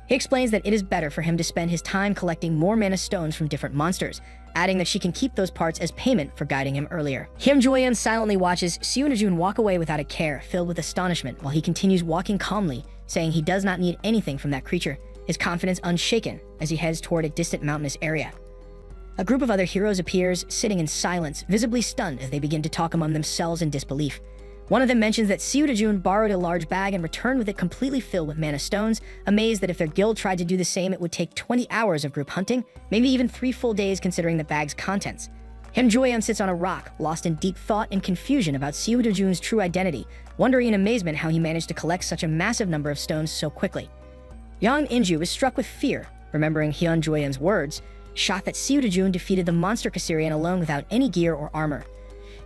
He explains that it is better for him to spend his time collecting more mana stones from different monsters, adding that she can keep those parts as payment for guiding him earlier. Hyun Jueyan silently watches Seo Do-jun walk away without a care, filled with astonishment, while he continues walking calmly, saying he does not need anything from that creature, his confidence unshaken as he heads toward a distant mountainous area. A group of other heroes appears, sitting in silence, visibly stunned as they begin to talk among themselves in disbelief. One of them mentions that Seo Do-jun borrowed a large bag and returned with it completely filled with mana stones, amazed that if their guild tried to do the same, it would take 20 hours of group hunting, maybe even 3 full days considering the bag's contents. Hyun Jueyan sits on a rock, lost in deep thought and confusion about Seo Do-jun's true identity, wondering in amazement how he managed to collect such a massive number of stones so quickly. Yang In-ju is struck with fear, remembering Hyun Jueyan's words, shocked that Seo Do-jun defeated the monster Caesarion alone without any gear or armor.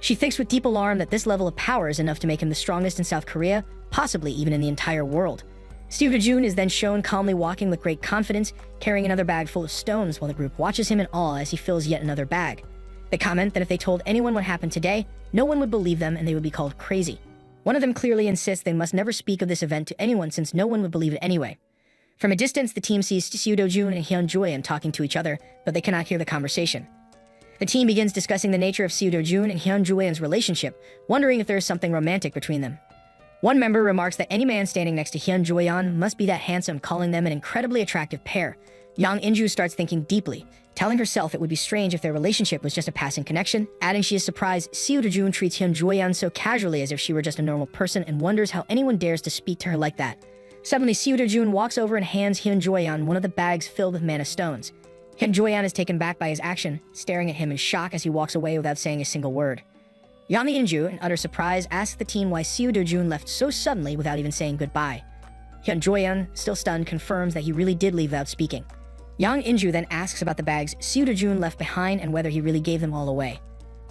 She thinks with deep alarm that this level of power is enough to make him the strongest in South Korea, possibly even in the entire world. Seo Do-jun is then shown calmly walking with great confidence, carrying another bag full of stones while the group watches him in awe as he fills yet another bag. They comment that if they told anyone what happened today, no one would believe them and they would be called crazy. One of them clearly insists they must never speak of this event to anyone since no one would believe it anyway. From a distance, the team sees Seo Do-jun and Hyun Jueyan talking to each other, but they cannot hear the conversation. The team begins discussing the nature of Seo Do-jun and Hyun Jueyan's relationship, wondering if there is something romantic between them. One member remarks that any man standing next to Hyun Jueyan must be that handsome, calling them an incredibly attractive pair. Yang In-ju starts thinking deeply, telling herself it would be strange if their relationship was just a passing connection, adding she is surprised Seo Do-jun treats Hyun Jueyan so casually as if she were just a normal person and wonders how anyone dares to speak to her like that. Suddenly, Seo Do-jun walks over and hands Hyun Jueyan one of the bags filled with mana stones. Hyun Jueyan is taken back by his action, staring at him in shock as he walks away without saying a single word. Yang In-ju, in utter surprise, asks the teen why Seo Do-jun left so suddenly without even saying goodbye. Hyun Jueyan, still stunned, confirms that he really did leave without speaking. Yang In-ju then asks about the bags Seo Do-jun left behind and whether he really gave them all away.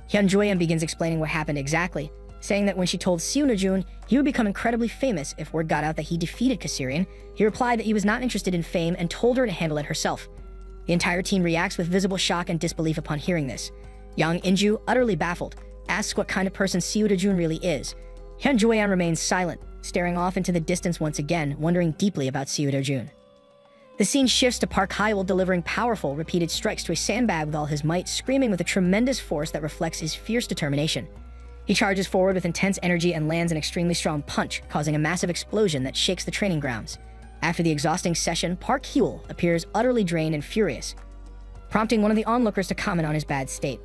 Hyun Jueyan begins explaining what happened exactly, saying that when she told Seo Do-jun he would become incredibly famous if word got out that he defeated Caesarion, he replied that he was not interested in fame and told her to handle it herself. The entire team reacts with visible shock and disbelief upon hearing this. Yang In-ju, utterly baffled, asks what kind of person Seo Do-jun really is. Hyun Jueyan remains silent, staring off into the distance once again, wondering deeply about Seo Do-jun. The scene shifts to Park Hyul delivering powerful, repeated strikes to a sandbag with all his might, screaming with a tremendous force that reflects his fierce determination. He charges forward with intense energy and lands an extremely strong punch, causing a massive explosion that shakes the training grounds. After the exhausting session, Park Hyul appears utterly drained and furious, prompting one of the onlookers to comment on his bad state.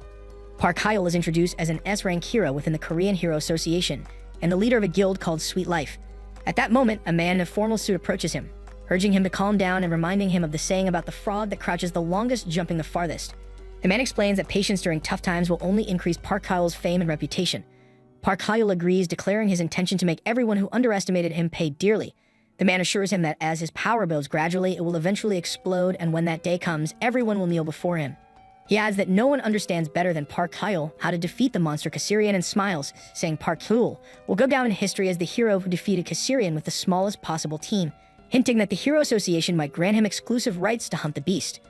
Park Hyul is introduced as an S-rank hero within the Korean Hero Association and the leader of a guild called Sweet Life. At that moment, a man in a formal suit approaches him, urging him to calm down and reminding him of the saying about the frog that crouches the longest jumping the farthest. The man explains that patience during tough times will only increase Park Hyul's fame and reputation. Park Hyul agrees, declaring his intention to make everyone who underestimated him pay dearly. The man assures him that as his power builds gradually, it will eventually explode, and when that day comes, everyone will kneel before him. He adds that no one understands better than Park Hyul how to defeat the monster Caesarion and smiles, saying Park Hyul will go down in history as the hero who defeated Caesarion with the smallest possible team, hinting that the Hero Association might grant him exclusive rights to hunt the beast.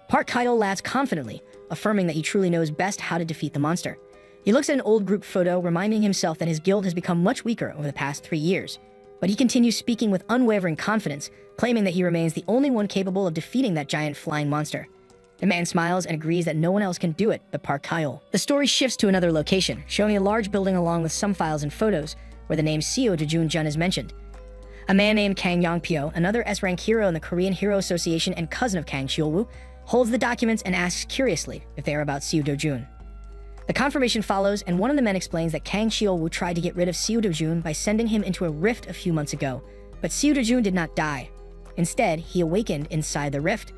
Park Hyul laughs confidently, affirming that he truly knows best how to defeat the monster. He looks at an old group photo, reminding himself that his guild has become much weaker over the past 3 years. But he continues speaking with unwavering confidence, claiming that he remains the only one capable of defeating that giant flying monster. The man smiles and agrees that no one else can do it but Park Hyul. The story shifts to another location, showing a large building along with some files and photos, where the name Seo Do-jun is mentioned. A man named Kang Yong-pyo, another S-rank hero in the Korean Hero Association and cousin of Kang Cheol-woo, holds the documents and asks curiously if they are about Seo Do-jun. The confirmation follows, and one of the men explains that Kang Cheol-woo tried to get rid of Seo Do-jun by sending him into a rift a few months ago, but Seo Do-jun did not die. Instead, he awakened inside the rift.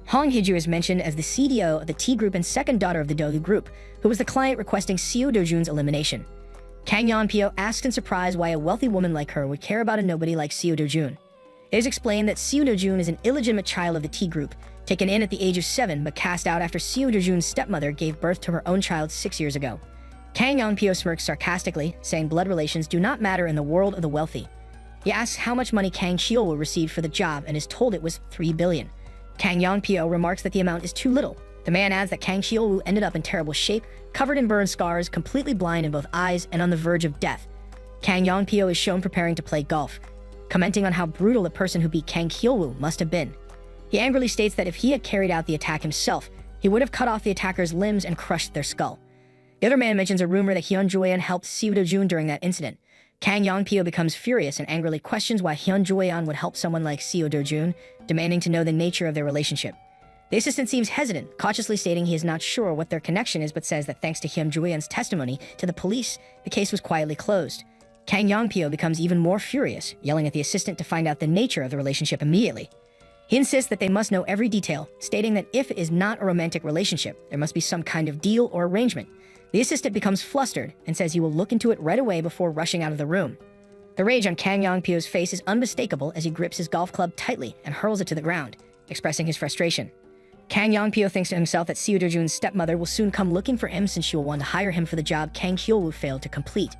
Hong Hee-ju is mentioned as the CDO of the T group and second daughter of the Do group, who was the client requesting Seo Do-jun's elimination. Kang Yeon-pyo asks in surprise why a wealthy woman like her would care about a nobody like Seo Do-jun. It is explained that Seo Do-jun is an illegitimate child of the T group, taken in at the age of 7 but cast out after Seo Do-jun's stepmother gave birth to her own child 6 years ago. Kang Yeon-pyo smirks sarcastically, saying blood relations do not matter in the world of the wealthy. He asks how much money Kang Cheol-woo received for the job and is told it was 3 billion. Kang Yeon-pyo remarks that the amount is too little. The man adds that Kang Cheol-woo ended up in terrible shape, covered in burn scars, completely blind in both eyes, and on the verge of death. Kang Yeon-pyo is shown preparing to play golf, commenting on how brutal the person who beat Kang Cheol-woo must have been. He angrily states that if he had carried out the attack himself, he would have cut off the attacker's limbs and crushed their skull. The other man mentions a rumor that Hyun Joyeon helped Seo Do-jun during that incident. Kang Yeon-pyo becomes furious and angrily questions why Hyun Joyeon would help someone like Seo Do-jun, demanding to know the nature of their relationship. The assistant seems hesitant, cautiously stating he is not sure what their connection is, but says that thanks to Hyun Joyeon's testimony to the police, the case was quietly closed. Kang Yeon-pyo becomes even more furious, yelling at the assistant to find out the nature of the relationship immediately. He insists that they must know every detail, stating that if it is not a romantic relationship, there must be some kind of deal or arrangement. The assistant becomes flustered and says he will look into it right away before rushing out of the room. The rage on Kang Yeon-pyo's face is unmistakable as he grips his golf club tightly and hurls it to the ground, expressing his frustration. Kang Yeon-pyo thinks to himself that Seo Do-jun's stepmother will soon come looking for him since she will want to hire him for the job Kang Cheol-woo failed to complete.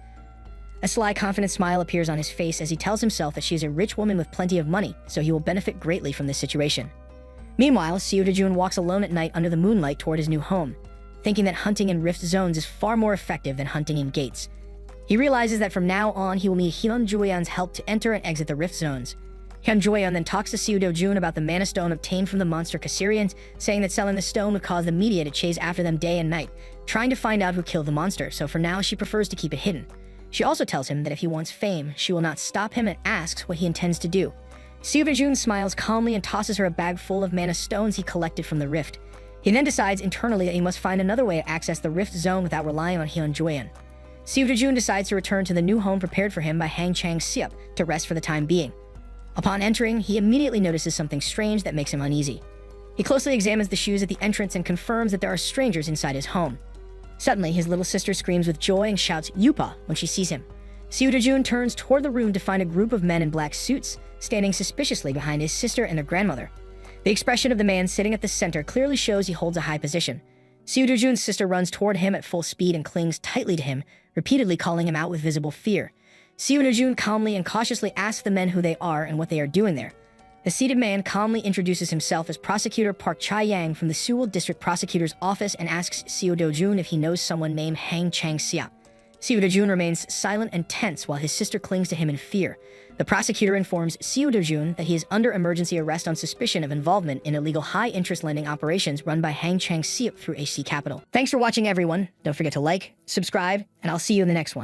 A sly, confident smile appears on his face as he tells himself that she is a rich woman with plenty of money, so he will benefit greatly from this situation. Meanwhile, Seo Do-jun walks alone at night under the moonlight toward his new home, thinking that hunting in rift zones is far more effective than hunting in gates. He realizes that from now on he will need Hyun Joyeon's help to enter and exit the rift zones. Hyun Joyeon then talks to Seo Do-jun about the mana stone obtained from the monster Cassarians, saying that selling the stone would cause the media to chase after them day and night, trying to find out who killed the monster, so for now she prefers to keep it hidden. She also tells him that if he wants fame, she will not stop him and asks what he intends to do. Seo Do-jun smiles calmly and tosses her a bag full of mana stones he collected from the rift. He then decides internally that he must find another way to access the rift zone without relying on Hyun Joyeon. Seo Do-jun decides to return to the new home prepared for him by Hang Chang-seop to rest for the time being. Upon entering, he immediately notices something strange that makes him uneasy. He closely examines the shoes at the entrance and confirms that there are strangers inside his home. Suddenly, his little sister screams with joy and shouts "Yupa" when she sees him. Seo Do-jun turns toward the room to find a group of men in black suits standing suspiciously behind his sister and their grandmother. The expression of the man sitting at the center clearly shows he holds a high position. Seo Do-jun's sister runs toward him at full speed and clings tightly to him, repeatedly calling him out with visible fear. Seo Do-jun calmly and cautiously asks the men who they are and what they are doing there. The seated man calmly introduces himself as Prosecutor Park Cha-yang from the Sewell District Prosecutor's Office and asks Seo Do-jun if he knows someone named Hang Chang-seop. Seo Do-jun remains silent and tense while his sister clings to him in fear. The prosecutor informs Seo Do-jun that he is under emergency arrest on suspicion of involvement in illegal high-interest lending operations run by Hang Chang-seop through HC Capital. Thanks for watching, everyone. Don't forget to like, subscribe, and I'll see you in the next one.